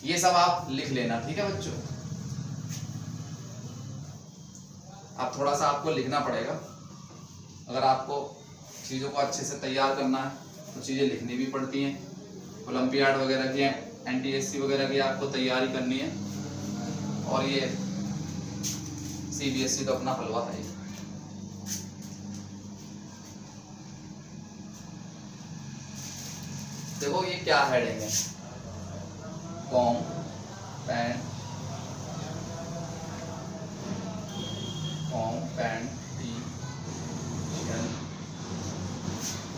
ये सब आप लिख लेना। ठीक है बच्चों, आप थोड़ा सा आपको लिखना पड़ेगा, अगर आपको चीज़ों को अच्छे से तैयार करना है तो चीज़ें लिखनी भी पड़ती हैं। ओलंपियाड वगैरह की, NTSC वगैरह की आपको तैयारी करनी है, और ये CBSE तो अपना हलवा है। देखो ये क्या हेडिंग है, compaction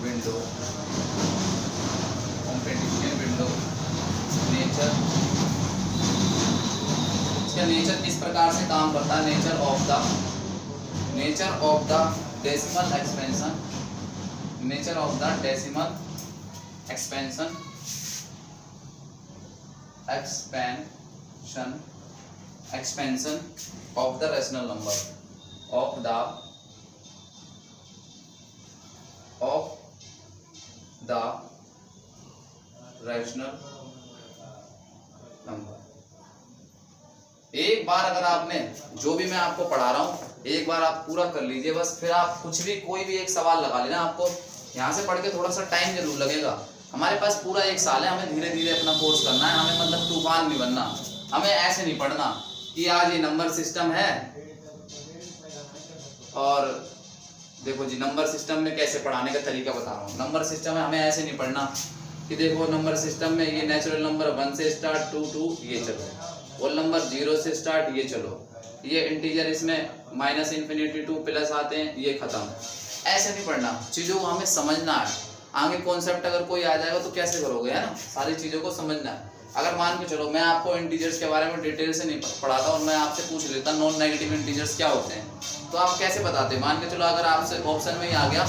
window, competition window, nature. इसका नेचर किस प्रकार से काम करता है, nature of the decimal expansion, nature of the decimal expansion of the rational number, of the rational number. एक बार अगर आपने जो भी मैं आपको पढ़ा रहा हूँ एक बार आप पूरा कर लीजिए बस, फिर आप कुछ भी कोई भी एक सवाल लगा लेना। आपको यहाँ से पढ़ के थोड़ा सा टाइम जरूर लगेगा, हमारे पास पूरा 1 साल है, हमें धीरे धीरे अपना कोर्स करना है, हमें मतलब तूफान नहीं बनना, हमें ऐसे नहीं पढ़ना कि आज ये नंबर सिस्टम है और देखो जी नंबर सिस्टम में कैसे पढ़ाने का तरीका बता रहा हूँ। नंबर सिस्टम में हमें ऐसे नहीं पढ़ना कि देखो नंबर सिस्टम में ये नेचुरल नंबर 1 से स्टार्ट 2 ये चलो, होल नंबर 0 से स्टार्ट ये चलो, ये इंटीजर इसमें -∞ टू प्लस आते हैं ये खत्म। ऐसे नहीं पढ़ना, चीज़ों को हमें समझना है। आगे कॉन्सेप्ट अगर कोई आ जाएगा तो कैसे करोगे, है ना, सारी चीज़ों को समझना है। अगर मान के चलो मैं आपको इंटीजर्स के बारे में डिटेल से नहीं पढ़ाता और मैं आपसे पूछ लेता नॉन नेगेटिव इंटीजर्स क्या होते हैं, तो आप कैसे बताते। मान के चलो अगर आपसे ऑप्शन में ही आ गया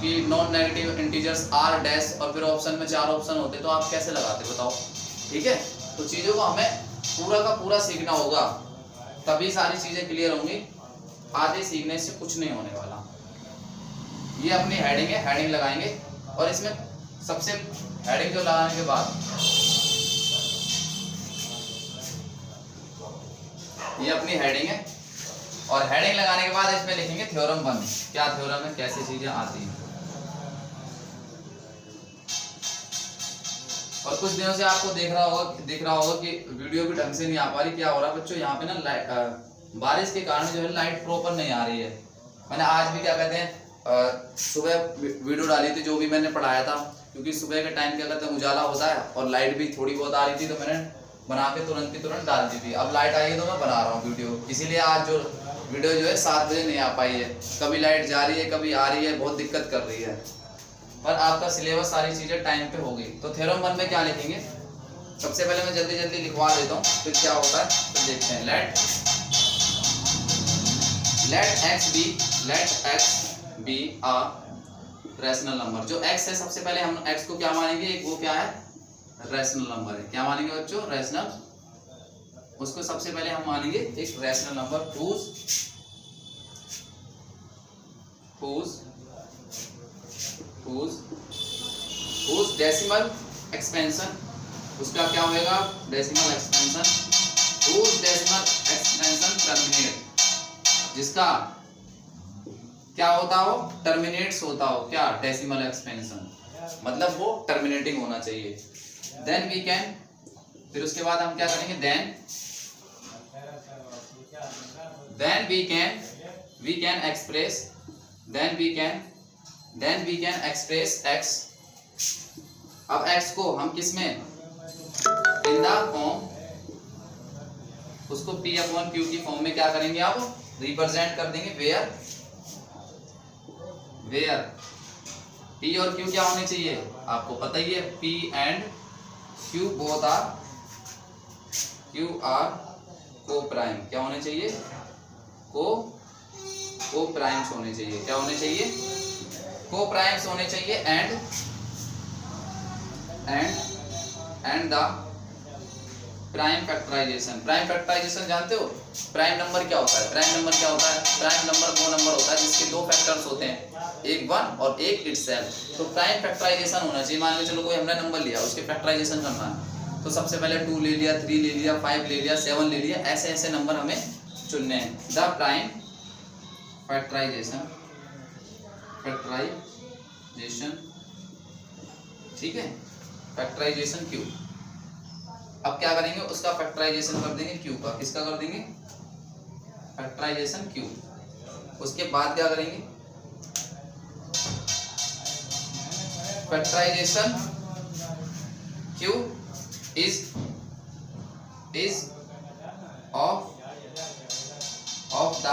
कि non negative integers are dash और फिर ऑप्शन में 4 ऑप्शन होते, तो आप कैसे लगाते बताओ। ठीक है, तो चीज़ों को हमें पूरा का पूरा सीखना होगा, तभी सारी चीज़ें क्लियर होंगी। आधे सीखने से कुछ नहीं होने वाला। ये अपनी हेडिंग है, हेडिंग लगाएंगे और इसमें सबसे हेडिंग जो लगाने के बाद ये अपनी हेडिंग है और हेडिंग लगाने के बाद इसमें लिखेंगे थ्योरम 1। क्या थ्योरम है, कैसी चीजें आती हैं। और कुछ दिनों से आपको दिख रहा होगा कि वीडियो भी ढंग से नहीं आ पा रही। क्या हो रहा है बच्चों, यहाँ पे ना बारिश के कारण जो है लाइट प्रॉपर नहीं आ रही है। मैंने आज भी क्या कहते हैं सुबह वीडियो डाली थी जो भी मैंने पढ़ाया था, क्योंकि सुबह के टाइम क्या कहते हैं उजाला होता है और लाइट भी थोड़ी बहुत आ रही थी, तो मैंने बना के तुरंत की तुरंत डाल दी थी। अब लाइट आई है तो मैं बना रहा हूँ वीडियो, इसीलिए आज जो वीडियो जो है 7 बजे नहीं आ पाई है। कभी लाइट जा रही है, कभी आ रही है, बहुत दिक्कत कर रही है। पर आपका सिलेबस सारी चीजें टाइम पे होगी। तो थ्योरम 1 में क्या लिखेंगे, सबसे पहले मैं जल्दी जल्दी लिखवा देता हूँ, फिर क्या होता है तो देखते हैं। Let x be a rational number. जो x है सबसे पहले हम x को क्या मानेंगे, वो क्या है, रैशनल नंबर है। क्या मानेंगे बच्चों, रैशनल। उसको सबसे पहले हम मानेंगे एक rational number whose decimal expansion, उसका क्या होगा, decimal expansion, whose decimal expansion terminate, जिसका क्या होता हो, टर्मिनेट्स होता हो। क्या, डेसिमल एक्सपेंशन, मतलब वो टर्मिनेटिंग होना चाहिए। देन वी कैन, फिर उसके बाद हम क्या करेंगे, then we can express x। अब x को हम किस में, इन द फॉर्म, उसको p/q की फॉर्म में क्या करेंगे, आप रिप्रेजेंट कर देंगे। वेयर p और q क्या होने चाहिए, आपको पता ही है, p and q both are coprime. क्या होने चाहिए, को प्राइम्स होने चाहिए। क्या होने चाहिए, को प्राइम्स होने चाहिए। एंड द प्राइम फैक्टराइजेशन जानते हो, प्राइम नंबर क्या होता है, प्राइम नंबर वो नंबर होता है जिसके 2 फैक्टर्स होते हैं, एक 1 और एक इटसेल्फ। तो प्राइम फैक्टराइजेशन होना चाहिए। मान लो चलो कोई हमने नंबर लिया, उसके फैक्टराइजेशन करना है, तो सबसे पहले 2 ले लिया, 3 ले लिया, 5 ले लिया, 7 ले लिया, ऐसे ऐसे नंबर हमें चुनने हैं। द प्राइम फैक्टराइजेशन, ठीक है, फैक्टराइजेशन q। अब क्या करेंगे, उसका फैक्टराइजेशन कर देंगे q का। किसका कर देंगे, फैक्टराइजेशन q। उसके बाद क्या करेंगे, factorization q is of the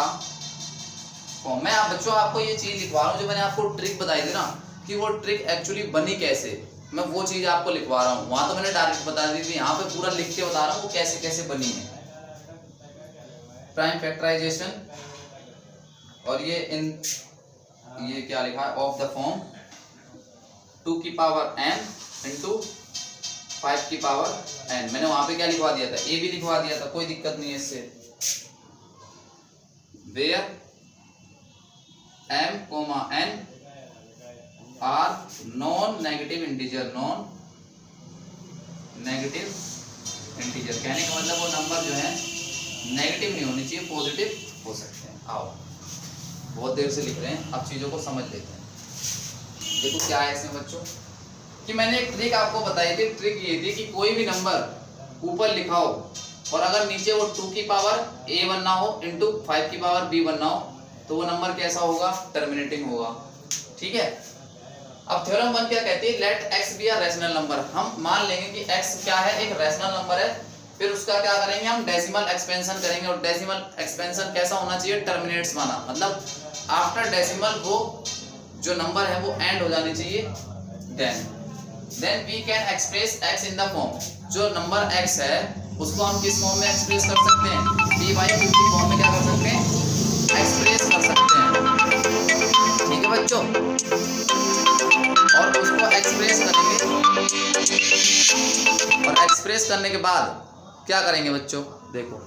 form. मैं आप बच्चों आपको ये चीज लिखवा रहा हूँ, जो मैंने आपको ट्रिक बताई थी ना, कि वो ट्रिक एक्चुअली बनी कैसे, मैं वो चीज आपको लिखवा रहा हूँ। वहां तो मैंने डायरेक्ट बता दी थी, यहाँ पे पूरा लिख के बता रहा हूँ वो कैसे कैसे बनी है। प्राइम फैक्टराइजेशन, और ये क्या लिखा है, ऑफ द फॉर्म 2 की पावर n इंटू 5 की पावर n। मैंने वहां पे क्या लिखवा दिया था, a भी लिखवा दिया था, कोई दिक्कत नहीं है इससे। Where m, n are non negative integer, कहने का मतलब वो नंबर जो है नेगेटिव नहीं होनी चाहिए, पॉजिटिव हो सकते हैं। आओ, बहुत देर से लिख रहे हैं, अब चीजों को समझ लेते हैं। देखो क्या है इसमें बच्चों, कि मैंने एक ट्रिक आपको बताई थी। ट्रिक ये थी कि कोई भी नंबर ऊपर लिखा हो और अगर नीचे वो 2 की पावर a1 ना हो इंटू 5 की पावर b1 ना हो, तो वो नंबर कैसा होगा, टर्मिनेटिंग होगा। ठीक है। अब थ्योरम 1 क्या कहती है, let x be a rational number. हम मान लेंगे कि x क्या है, एक रैशनल नंबर है, फिर उसका क्या करेंगे, हम डेसिमल एक्सपेंशन करेंगे। और डेसिमल एक्सपेंशन कैसा होना चाहिए, टर्मिनेट्स वाला, मतलब आफ्टर डेसिमल वो जो नंबर है वो एंड हो जानी चाहिए। Then we can express x in the form, जो नंबर x है उसको हम किस फॉर्म में एक्सप्रेस कर सकते हैं, p/q की फॉर्म में क्या कर सकते हैं, एक्सप्रेस कर सकते हैं। ठीक है बच्चों, और उसको एक्सप्रेस करेंगे, और एक्सप्रेस करने के बाद क्या करेंगे बच्चों, देखो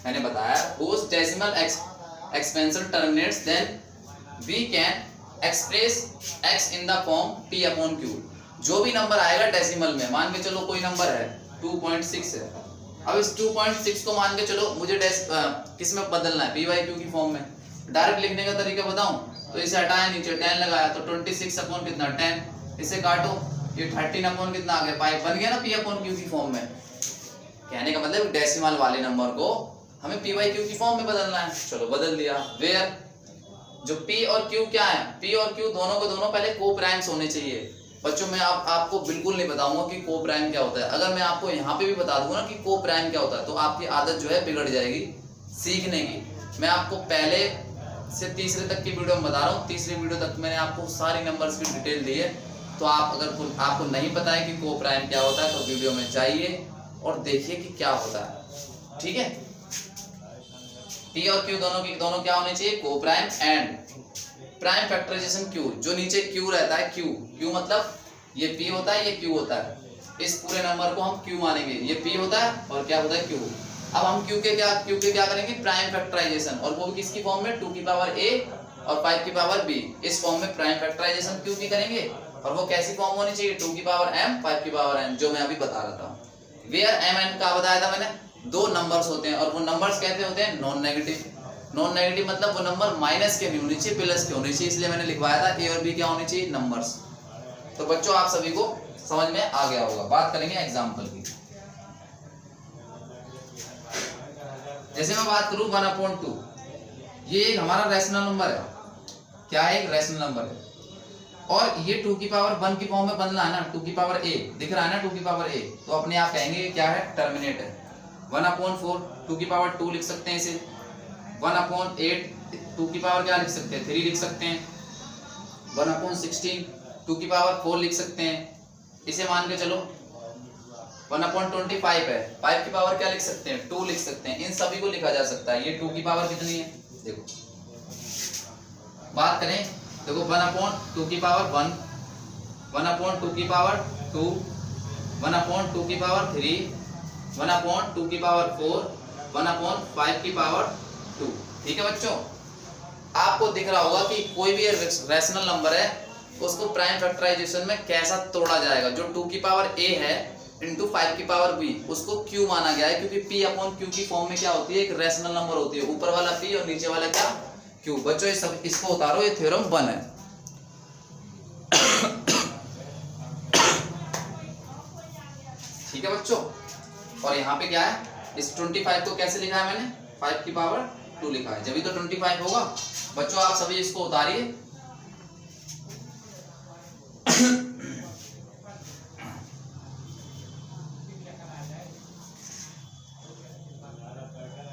मैंने बताया whose decimal expansion terminates, then we can express x in the form p upon q। जो भी नंबर आएगा डेसिमल में, मान के चलो कोई नंबर है 2.6 है, अब इस 2.6 को मान के चलो मुझे किस में बदलना है, p/q की फॉर्म में। डायरेक्ट लिखने का तरीका बताऊं तो इसे हटाया, नीचे 10 लगाया तो 26 अपॉन कितना 10, इसे काटो, ये 13 अपॉन कितना आ गया 5, बन गया ना p अपॉन q की फॉर्म में। कहने का मतलब डेसिमल वाले नंबर को हमें p/q की फॉर्म में बदलना है। चलो बदल दिया। वेयर जो p और q क्या है, p और q दोनों को दोनों पहले को प्राइम्स होने चाहिए। बच्चों मैं आपको बिल्कुल नहीं बताऊंगा कि को प्राइम क्या होता है। अगर मैं आपको यहाँ पे भी बता दूंगा ना कि को प्राइम क्या होता है तो आपकी आदत जो है बिगड़ जाएगी सीखने की। मैं आपको पहले से तीसरे तक की वीडियो में बता रहा हूँ, तीसरी वीडियो तक मैंने आपको सारी नंबर्स की डिटेल दी है। तो आप अगर आपको नहीं पता है कि को प्राइम क्या होता है तो वीडियो में जाइए और देखिए कि क्या होता है। ठीक है, p और q दोनों क्या होने चाहिए, coprime and prime factorization q। जो नीचे q रहता है, q मतलब ये p होता है, ये q होता है। इस पूरे नंबर को हम q मानेंगे, ये p होता है और क्या होता है q। अब हम q के क्या करेंगे, प्राइम फैक्टराइजेशन, और वो भी किसकी फॉर्म में, 2 की पावर a और 5 की पावर b। इस फॉर्म में प्राइम फैक्टराइजेशन q की करेंगे और वो कैसी फॉर्म होनी चाहिए, 2 की पावर m 5 की पावर n, जो मैं अभी बता रहा था। वेयर m n का बताया था मैंने, दो नंबर्स होते हैं और वो नंबर्स कैसे होते हैं, नॉन नेगेटिव। नॉन नेगेटिव मतलब वो नंबर माइनस के नहीं होनी चाहिए, प्लस के होनी चाहिए, इसलिए मैंने लिखवाया था a और b क्या होनी चाहिए, नंबर्स। तो बच्चों आप सभी को समझ में आ गया होगा। बात करेंगे एग्जांपल की। जैसे मैं बात करूं 1/2, ये एक हमारा रैशनल नंबर है। क्या है, एक रैशनल नंबर है और ये 2 की पावर 1 की फॉर्म में बदलना है ना, 2 की पावर a दिख रहा है ना, 2 की पावर a, तो अपने आप कहेंगे क्या है, टर्मिनेट है। 1/4 2 की पावर 2 लिख सकते हैं इसे। 1/8 2 की पावर क्या लिख सकते हैं, 3 लिख सकते हैं। 1/16 2 की पावर 4 लिख सकते हैं। इसे मान के चलो 1/25 है, 5 की पावर क्या लिख सकते हैं, 2 लिख सकते हैं। इन सभी को लिखा जा सकता है। ये 2 की पावर कितनी है, देखो बात करें, देखो 1/2 की पावर 1, 1/2 की पावर 2, 1/2 की पावर 3, 1/2 की पावर 4, 1/5 की पावर 2। ठीक है बच्चों, आपको दिख रहा होगा कि कोई भी रैशनल नंबर है उसको प्राइम फैक्टराइजेशन में कैसा तोड़ा जाएगा। जो 2 की पावर a है इंटू 5 की पावर b, उसको q माना गया है क्योंकि p अपॉन q की फॉर्म में क्या होती है, एक रैशनल नंबर होती है। ऊपर वाला p और नीचे वाला क्या, q। बच्चों ये सब इसको उतारो, ये थ्योरम 1 है। ठीक है बच्चों, और यहाँ पे क्या है, इस 25 को कैसे लिखा है मैंने, 5 की पावर 2 लिखा है, जब भी तो 25 होगा। बच्चों आप सभी इसको उतारिए।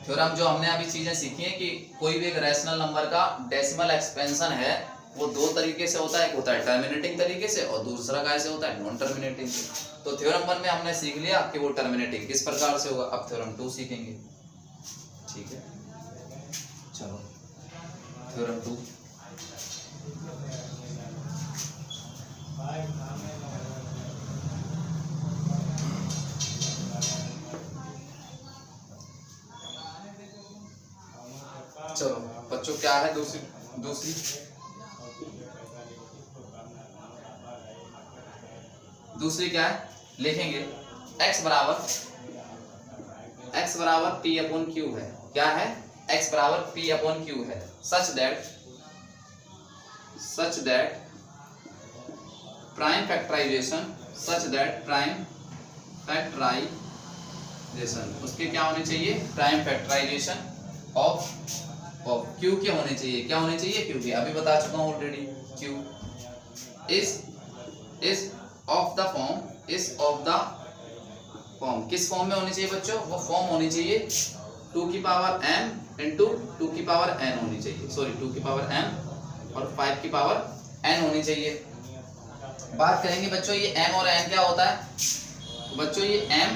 थ्योरम जो हमने अभी चीजें सीखी हैं कि कोई भी एक रैशनल नंबर का डेसिमल एक्सपेंशन है वो दो तरीके से होता है, एक होता है टर्मिनेटिंग तरीके से और दूसरा कैसे होता है, नॉन टर्मिनेटिंग से। तो थ्योरम 1 में हमने सीख लिया कि वो टर्मिनेटिंग किस प्रकार से होगा। अब थ्योरम 2 सीखेंगे। ठीक है, चलो थ्योरम 2। चलो बच्चों क्या है दूसरी क्या है, लिखेंगे x बराबर p अपॉन q है। क्या है, x बराबर p अपॉन q है। सच दैट प्राइम फैक्टराइजेशन उसके क्या होने चाहिए, प्राइम फैक्टराइजेशन ऑफ q के होने चाहिए। क्या होने चाहिए, q के, अभी बता चुका हूं already. q is of the form, किस फॉर्म में होनी चाहिए बच्चों, वो फॉर्म होनी चाहिए 2 की पावर m इंटू 2 की पावर n होनी चाहिए। सॉरी 2 की पावर m और 5 की पावर n होनी चाहिए। बात करेंगे बच्चों ये m और n क्या होता है, तो बच्चों ये m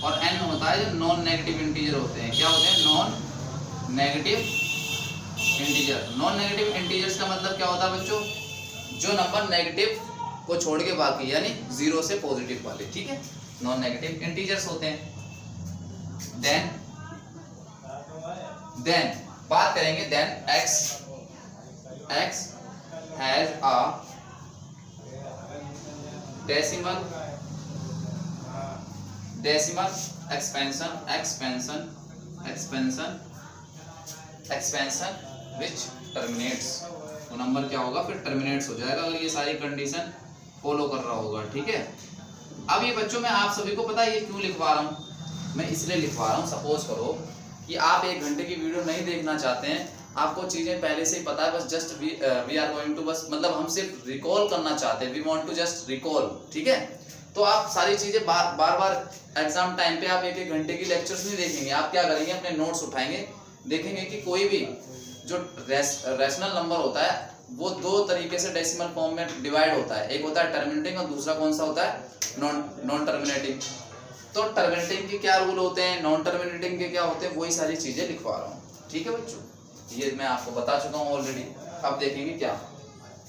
और n होता है जो नॉन नेगेटिव इंटीजर होते हैं। क्या होते हैं, non negative integer. Non negative integers का मतलब क्या होता है बच्चों, जो नंबर नेगेटिव को छोड़ के बाकी, यानी 0 से पॉजिटिव वाले। ठीक है, नॉन नेगेटिव इंटीजर्स होते हैं। देन बात करेंगे then x has a decimal expansion which terminates, तो नंबर क्या होगा फिर टर्मिनेट्स हो जाएगा अगर ये सारी कंडीशन फॉलो कर रहा होगा। ठीक है, अब ये बच्चों मैं आप सभी को पता है ये क्यों लिखवा रहा हूँ, मैं इसलिए लिखवा रहा हूँ, सपोज करो कि आप 1 घंटे की वीडियो नहीं देखना चाहते हैं, आपको चीजें पहले से ही पता है, बस just we are going to, बस मतलब हम सिर्फ रिकॉल करना चाहते हैं, we want to just recall. ठीक है, तो आप सारी चीजें बार बार एग्जाम टाइम पे आप 1-1 घंटे की लेक्चर्स नहीं देखेंगे, आप क्या करेंगे अपने नोट्स उठाएंगे, देखेंगे कि कोई भी जो रैशनल नंबर होता है वो 2 तरीके से डेसिमल फॉर्म में डिवाइड होता है, एक होता है टर्मिनेटिंग और दूसरा कौन सा होता है नॉन टर्मिनेटिंग। तो टर्मिनेटिंग के क्या रूल होते हैं, नॉन टर्मिनेटिंग के क्या होते हैं, वही सारी चीजें लिखवा रहा हूँ। ठीक है बच्चों, ये मैं आपको बता चुका हूँ ऑलरेडी। अब देखेंगे क्या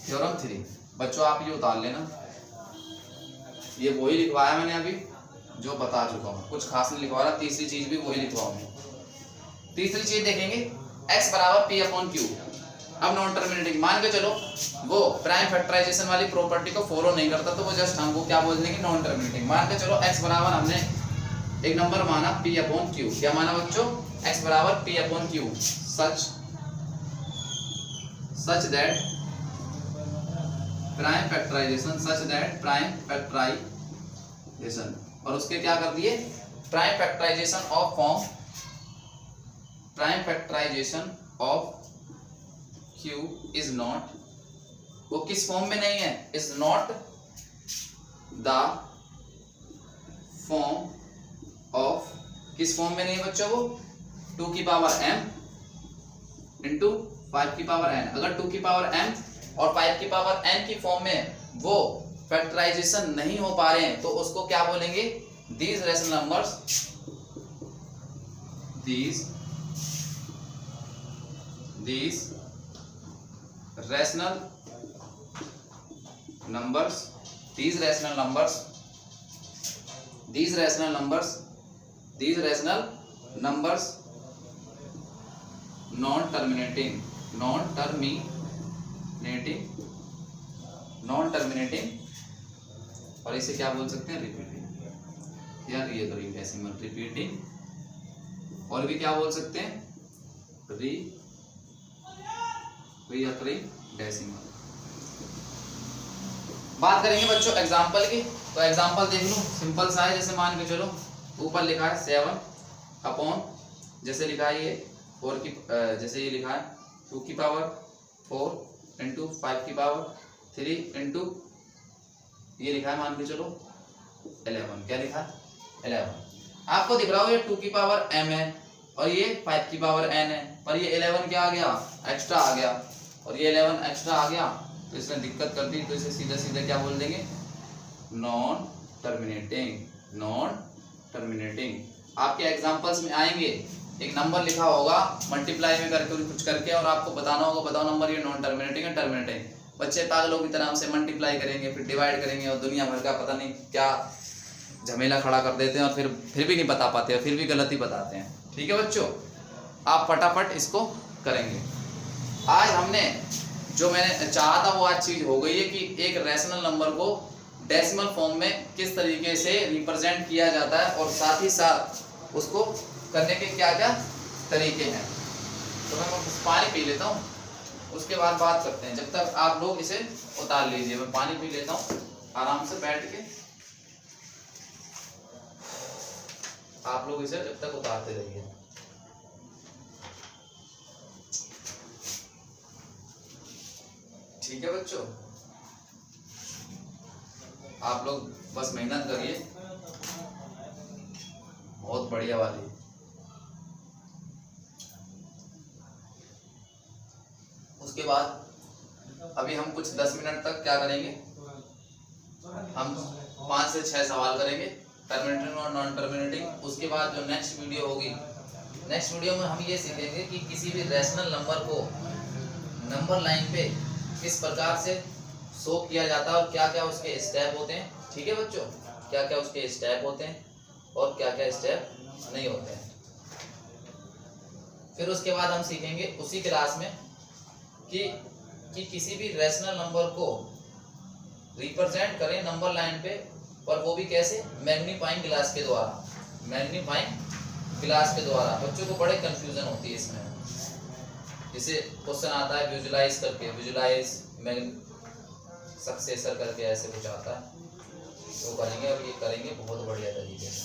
थ्योरम 3, बच्चों आप ये उतार लेना, ये वही लिखवाया मैंने अभी जो बता चुका हूँ, कुछ खास नहीं लिखवा रहा, तीसरी चीज भी वही लिखवाऊंगी। तीसरी चीज देखेंगे x बराबर p/q। अब नॉन टर्मिनेटिंग मान के चलो वो प्राइम फैक्टराइजेशन वाली प्रॉपर्टी को फॉलो नहीं करता, तो वो जस्ट हमको क्या बोल देंगे नॉन टर्मिनेटिंग। मान के चलो x बराबर हमने एक नंबर माना p/q, क्या माना बच्चों x बराबर p/q, such that prime factorisation, और उसके क्या कर दिए prime factorization of q is not, वो किस फॉर्म में नहीं है, is not the form of, किस फॉर्म में नहीं है बच्चों, वो 2 की पावर m इंटू 5 की पावर n। अगर 2 की पावर m और 5 की पावर n की फॉर्म में वो फैक्टराइजेशन नहीं हो पा रहे हैं, तो उसको क्या बोलेंगे, these rational numbers non terminating, और इसे क्या बोल सकते हैं रिपीटिंग या रिकरिंग डेसिमल, रिपीटिंग, और भी क्या बोल सकते हैं रिकरिंग डेसिमल। बात करेंगे बच्चों एग्जांपल की, तो एग्जांपल देख लो, सिंपल सा है, जैसे मान के चलो ऊपर लिखा है 7 अपॉन, जैसे लिखा है ये 4 की, जैसे ये लिखा है 2 की पावर 4 इंटू 5 की पावर 3 इंटू ये लिखा है मान के चलो 11, क्या लिखा है 11। आपको दिख रहा हो ये 2 की पावर m है और ये 5 की पावर n है, पर ये 11 क्या आ गया एक्स्ट्रा आ गया, और ये 11 एक्स्ट्रा आ गया, तो इसने दिक्कत कर दी, तो इसे सीधा सीधा क्या बोल देंगे नॉन टर्मिनेटिंग। आपके एग्जांपल्स में आएंगे, एक नंबर लिखा होगा मल्टीप्लाई में करके कुछ करके, और आपको बताना होगा बताओ नंबर ये नॉन टर्मिनेटिंग है टर्मिनेटिंग। बच्चे पागलों की तरह से मल्टीप्लाई करेंगे, फिर डिवाइड करेंगे, और दुनिया भर का पता नहीं क्या झमेला खड़ा कर देते हैं, और फिर भी नहीं बता पाते, और फिर भी गलती बताते हैं। ठीक है बच्चों, आप फटाफट इसको करेंगे। आज हमने जो मैंने चाहा था वो आज चीज हो गई है कि एक रैशनल नंबर को डेसिमल फॉर्म में किस तरीके से रिप्रेजेंट किया जाता है, और साथ ही साथ उसको करने के क्या क्या तरीके हैं। तो मैं पानी पी लेता हूँ, उसके बाद बात करते हैं। जब तक आप लोग इसे उतार लीजिए, मैं पानी पी लेता हूँ आराम से बैठ के, आप लोग इसे जब तक उतारते रहिए। ठीक है बच्चों, आप लोग बस मेहनत करिए, बहुत बढ़िया वाली। उसके बाद अभी हम कुछ 10 मिनट तक क्या करेंगे, हम 5 से 6 सवाल करेंगे टर्मिनेटिंग और नॉन टर्मिनेटिंग। उसके बाद जो नेक्स्ट वीडियो होगी, नेक्स्ट वीडियो में हम ये सीखेंगे कि किसी भी रैशनल नंबर को नंबर लाइन पे किस प्रकार से शो किया जाता है और क्या क्या उसके स्टेप होते हैं। ठीक है बच्चों, क्या क्या उसके स्टेप होते हैं और क्या क्या स्टेप नहीं होते हैं। फिर उसके बाद हम सीखेंगे उसी क्लास में कि कि किसी भी रैशनल नंबर को रिप्रेजेंट करें नंबर लाइन पे, पर वो भी कैसे, मैग्नीफाइंग ग्लास के द्वारा, मैग्नीफाइंग ग्लास के द्वारा। बच्चों को बड़े कंफ्यूजन होती है इसमें, जैसे क्वेश्चन आता है विजुलाइज करके, विजुलाइज सक्सेसर करके ऐसे कुछ आता है, तो करेंगे। अब ये करेंगे बहुत बढ़िया तरीके से,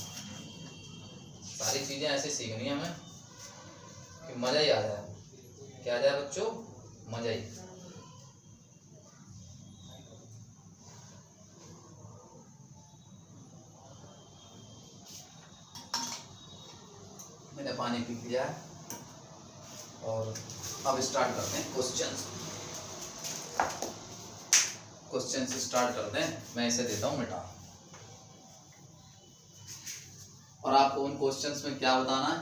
सारी चीजें ऐसे सीखनी है हमें कि मजा ही आ जाए। क्या आ जाए बच्चों, मजा ही। मैंने पानी पी लिया है और अब स्टार्ट करते हैं क्वेश्चन से स्टार्ट करते हैं। मैं इसे देता हूं मिटा, और आपको उन क्वेश्चंस में क्या बताना है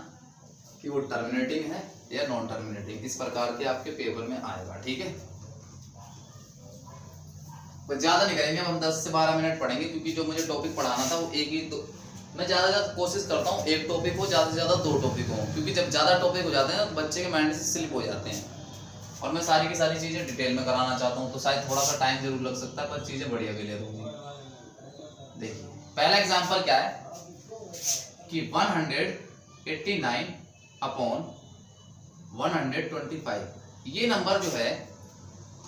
कि वो टर्मिनेटिंग है या नॉन टर्मिनेटिंग, इस प्रकार के आपके पेपर में आएगा। ठीक है, बस ज्यादा नहीं करेंगे, हम 10 से 12 मिनट पढ़ेंगे, क्योंकि जो मुझे टॉपिक पढ़ाना था वो एक ही दो, मैं ज्यादा से ज्यादा कोशिश करता हूँ एक टॉपिक हो, ज्यादा से ज्यादा 2 टॉपिक हो, क्योंकि जब ज्यादा टॉपिक हो जाते हैं ना तो बच्चे के माइंड से स्लिप हो जाते हैं, और मैं सारी की सारी चीजें डिटेल में कराना चाहता हूँ, तो शायद थोड़ा सा टाइम जरूर लग सकता है, पर चीजें बढ़िया क्लियर होंगी। देखिए पहला एग्जांपल क्या है कि 189 अपॉन 125, ये नंबर जो है,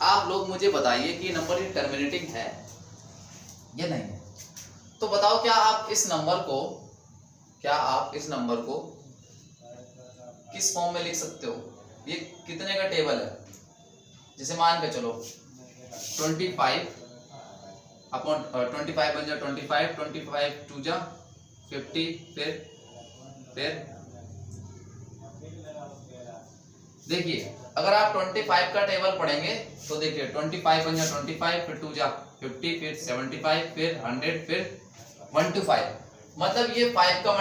आप लोग मुझे बताइए कि ये नंबर ये टर्मिनेटिंग है या नहीं है। तो बताओ, क्या आप इस नंबर को किस फॉर्म में लिख सकते हो? ये कितने का टेबल है? जैसे मान के चलो 25 अपॉन 25 बन जाए 25, 25 टू जा 50, फिर देखिए अगर आप 25 का टेबल पढ़ेंगे तो देखिए 25 बन जाए 25, फिर 2 जा 50, फिर 75, फिर 100, फिर 125। मतलब ये 5 का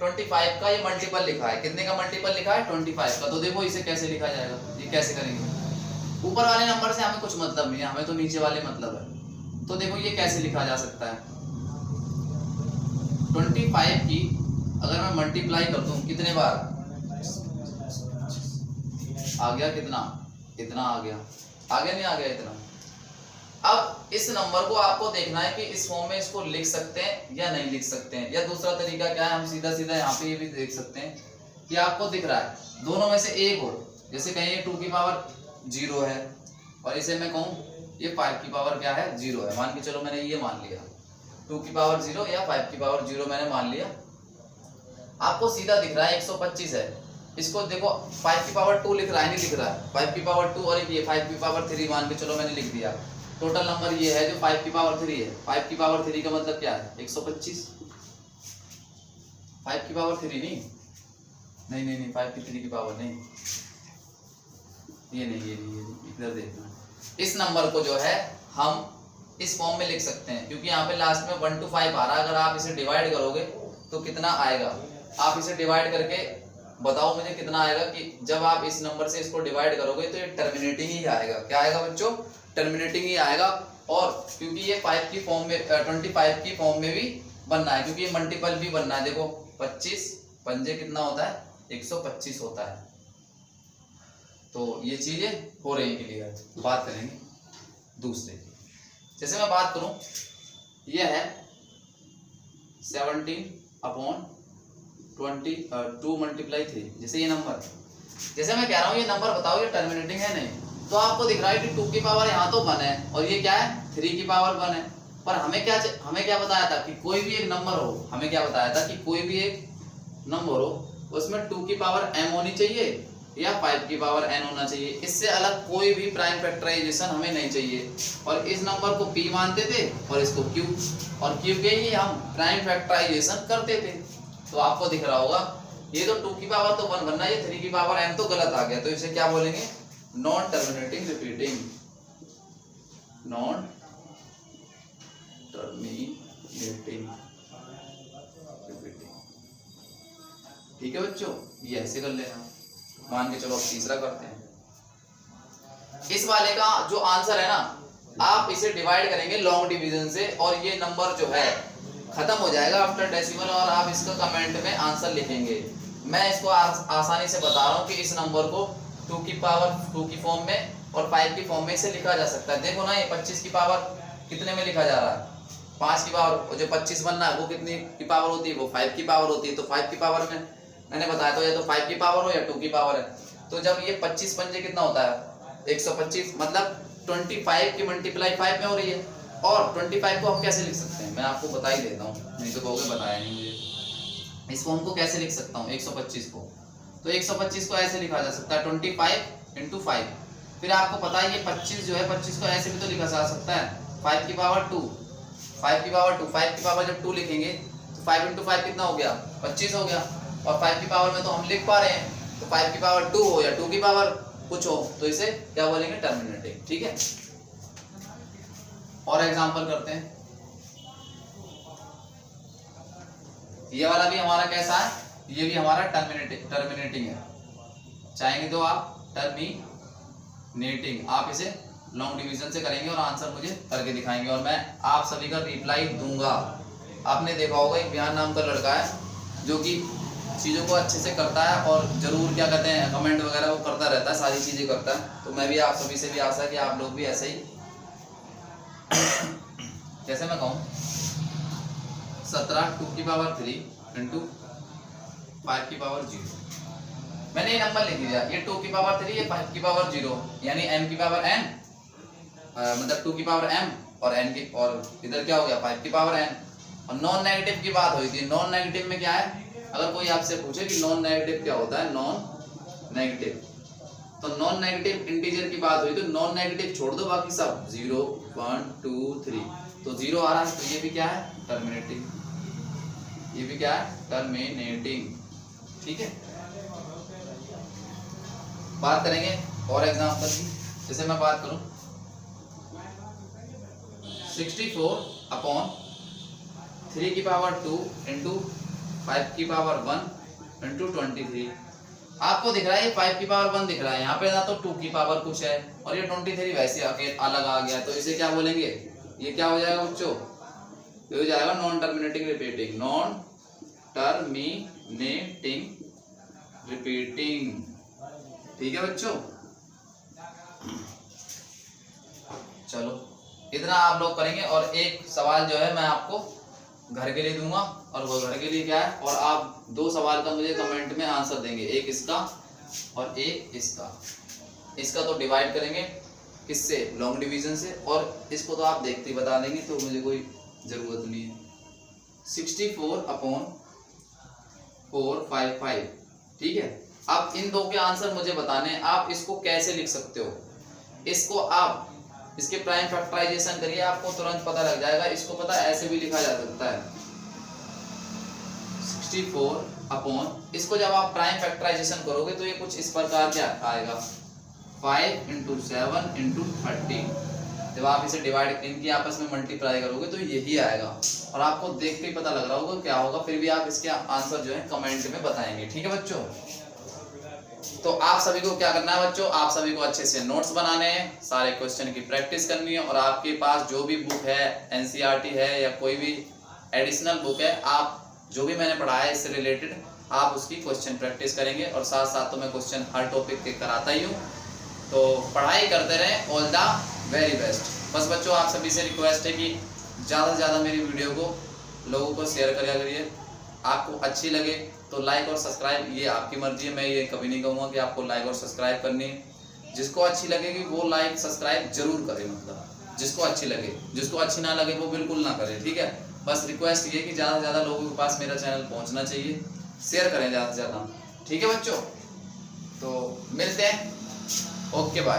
25 का ये मल्टीपल लिखा है। कितने का मल्टीपल लिखा है? 25 का। तो देखो इसे कैसे लिखा जाएगा, ये कैसे करेंगे? ऊपर वाले नंबर से हमें कुछ मतलब नहीं है, हमें तो नीचे वाले मतलब है। तो देखो ये कैसे लिखा जा सकता है, 25 की अगर मैं मल्टीप्लाई कर दूं कितने बार आ गया, कितना, इतना आ गया नहीं आ गया इतना। अब इस नंबर को आपको देखना है कि इस फॉर्म में इसको लिख सकते हैं या नहीं लिख सकते हैं, या दूसरा तरीका क्या है, हम सीधा सीधा यहाँ पे ये भी देख सकते हैं कि आपको दिख रहा है दोनों में से एक हो। जैसे कहीं 2 की पावर 0 है और इसे मैं कहूँ ये 5 की पावर क्या है, 0 है। मान के चलो मैंने ये मान लिया 2 की पावर 0 या 5 की पावर 0 मैंने मान लिया। आपको सीधा दिख रहा है 125 है। इसको देखो 5 की पावर 2 लिख रहा है, नहीं लिख रहा है, 5 की पावर 2 और ये 5 की पावर 3 मान के चलो मैंने लिख दिया। टोटल नंबर ये है जो 5 की पावर 3 है। 5 की पावर 3 का मतलब क्या है, 125। 5 की पावर 3 नहीं 5 की 3 की पावर नहीं, ये नहीं इधर देखना। इस नंबर को जो है हम इस फॉर्म में लिख सकते हैं, क्योंकि यहाँ पे लास्ट में 1 to 5 आ रहा है। अगर आप इसे डिवाइड करोगे तो कितना आएगा, आप इसे डिवाइड करके बताओ मुझे कितना आएगा। कि जब आप इस नंबर से इसको डिवाइड करोगे तो ये टर्मिनेटिंग ही आएगा। क्या आएगा बच्चों, टर्मिनेटिंग ही आएगा। और क्योंकि ये 5 की फॉर्म में 25 की फॉर्म में भी बनना है, क्योंकि ये मल्टीपल भी बनना है। देखो 25 पंजे कितना होता है, 125 होता है। तो ये चीजें हो रही क्लियर। बात करेंगे दूसरे की। जैसे मैं बात करूं, ये है 17 अपॉन 2 मल्टीप्लाई 3। जैसे ये नंबर, जैसे मैं कह रहा हूँ ये नंबर बताओ ये टर्मिनेटिंग है नहीं, तो आपको दिख रहा है कि 2 की पावर यहाँ तो 1 है और ये क्या है 3 की पावर 1 है। पर हमें क्या बताया था कि कोई भी एक नंबर हो, हमें क्या बताया था कि कोई भी एक नंबर हो उसमें 2 की पावर m होनी चाहिए या 5 की पावर n होना चाहिए। इससे अलग कोई भी प्राइम फैक्टराइजेशन हमें नहीं चाहिए। और इस नंबर को p मानते थे और इसको q, और q के ही हम प्राइम फैक्टराइजेशन करते थे। तो आपको दिख रहा होगा ये तो 2 की पावर तो 1 बनना है, ये 3 की पावर m तो गलत आ गया। तो इसे क्या बोलेंगे, non terminating repeating, non terminating repeating. ठीक है बच्चों, ये ऐसे कर लेना। मान के चलो अब तीसरा करते हैं। इस वाले का जो आंसर है ना, आप इसे डिवाइड करेंगे लॉन्ग डिवीजन से और ये नंबर जो है खत्म हो जाएगा आफ्टर डेसिमल, और आप इसका कमेंट में आंसर लिखेंगे। मैं इसको आसानी से बता रहा हूँ कि इस नंबर को 2 की पावर 2 की फॉर्म में और 5 की फॉर्म में इसे लिखा जा सकता है। देखो ना, ये 25 की पावर कितने में लिखा जा रहा है, 5 की पावर। जो 25 बनना है वो कितनी की पावर होती है, वो 5 की पावर होती है। तो 5 की पावर में मैंने बताया तो या तो 5 की पावर हो या 2 की पावर है। तो जब ये 25 बन जाए कितना होता है 125, मतलब 25 की मल्टीप्लाई 5 में हो रही है। और 25 को हम कैसे लिख सकते हैं, मैं आपको बता ही देता हूँ, नहीं तो कहोगे बताया नहीं मुझे। इस फॉर्म को कैसे लिख सकता हूँ 125 को, तो 125 को ऐसे लिखा जा सकता है 25 इंटू 5। फिर आपको पता है ये 25 जो है 25 को ऐसे भी तो लिखा जा सकता है 5 की पावर 2, 5 की पावर 2, 5 की पावर जब 2 लिखेंगे तो 5 इंटू 5 कितना हो गया 25 हो गया। और 5 की पावर में तो हम लिख पा रहे हैं, तो 5 की पावर 2 हो या 2 की पावर कुछ हो तो इसे क्या बोलेंगे, टर्मिनेटिंग। ठीक है, और एग्जांपल करते हैं। ये वाला भी हमारा कैसा है, ये भी हमारा टर्मिनेटिंग है। चाहेंगे तो आप टर्मिनेटिंग, आप इसे लॉन्ग डिवीजन से करेंगे और आंसर मुझे करके दिखाएंगे और मैं आप सभी का रिप्लाई दूंगा। आपने देखा होगा एक बिहान नाम का लड़का है जो कि चीज़ों को अच्छे से करता है और जरूर क्या कहते हैं कमेंट वगैरह वो करता रहता है, सारी चीज़ें करता है। तो मैं भी आप सभी से भी आशा है कि आप लोग भी ऐसे ही जैसे मैं कहूँ 17 2 की पावर 3 इंटू 5 की पावर 0। मैंने ये नंबर लिख दिया, ये 2 की पावर 3, ये 5 की पावर 0, यानी m की पावर n, मतलब 2 की पावर m और n की, और इधर क्या हो गया 5 की पावर n। और नॉन नेगेटिव की बात हुई थी, नॉन नेगेटिव में क्या है, अगर कोई आपसे पूछे कि नॉन नेगेटिव क्या होता है, नॉन नेगेटिव, तो नॉन नेगेटिव इंटीजर की बात हुई तो नॉन नेगेटिव छोड़ दो, बाकी सब 0 1 2 3, तो 0 आ रहा है तो ये भी क्या है टर्मिनेटिंग, ये भी क्या है टर्मिनेटिंग। ठीक है, बात करेंगे और एग्जांपल की। जैसे मैं बात करूं 64/3 की पावर 2 इंटू 5 की पावर 1 इंटू 23। आपको दिख रहा है ये 5 की पावर 1 दिख रहा है, यहाँ पे ना तो 2 की पावर कुछ है और ये 23 वैसे अलग आ गया, तो इसे क्या बोलेंगे, ये क्या हो जाएगा बच्चों, ये हो जाएगा non terminating repeating, non terminating repeating. ठीक है बच्चों, चलो इतना आप लोग करेंगे और एक सवाल जो है मैं आपको घर के लिए दूंगा और वो घर के लिए क्या है, और आप 2 सवाल का मुझे कमेंट में आंसर देंगे, एक इसका और एक इसका। इसका तो डिवाइड करेंगे किससे, लॉन्ग डिवीजन से, और इसको तो आप देखते ही बता देंगे तो मुझे कोई जरूरत नहीं है। 64/455। ठीक है, अब इन 2 के आंसर मुझे बताने हैं, आप इसको कैसे लिख सकते हो, इसको आप इसके प्राइम फैक्टराइजेशन करिए, आपको तुरंत पता लग जाएगा। इसको पता है ऐसे भी लिखा जा सकता है 64 इसको जब आप प्राइम फैक्टराइजेशन करोगे तो ये कुछ इस प्रकार क्या आएगा 5 इंटू 7 इंटू 30। जब आप इसे डिवाइड इनकी आपस में मल्टीप्लाई करोगे तो यही आएगा, और आपको देख के ही पता लग रहा होगा क्या होगा, फिर भी आप इसके आंसर जो है कमेंट में बताएंगे। ठीक है बच्चों, तो आप सभी को क्या करना है बच्चों, आप सभी को अच्छे से नोट्स बनाने हैं, सारे क्वेश्चन की प्रैक्टिस करनी है, और आपके पास जो भी बुक है एनसीईआरटी है या कोई भी एडिशनल बुक है, आप जो भी मैंने पढ़ाया है इससे रिलेटेड आप उसकी क्वेश्चन प्रैक्टिस करेंगे, और साथ साथ तो मैं क्वेश्चन हर टॉपिक के कराता ही हूँ। तो पढ़ाई करते रहें, ऑल द वेरी बेस्ट। बस बच्चों आप सभी से रिक्वेस्ट है कि ज़्यादा से ज़्यादा मेरी वीडियो को लोगों को शेयर करा करिए, आपको अच्छी लगे तो लाइक और सब्सक्राइब, ये आपकी मर्जी है, मैं ये कभी नहीं कहूँगा कि आपको लाइक और सब्सक्राइब करनी है। जिसको अच्छी लगेगी वो लाइक सब्सक्राइब जरूर करे, मतलब जिसको अच्छी लगे, जिसको अच्छी ना लगे वो बिल्कुल ना करे। ठीक है, बस रिक्वेस्ट ये कि ज़्यादा से ज़्यादा लोगों के पास मेरा चैनल पहुँचना चाहिए, शेयर करें ज़्यादा से ज़्यादा। ठीक है बच्चों, तो मिलते हैं, ओके बाय।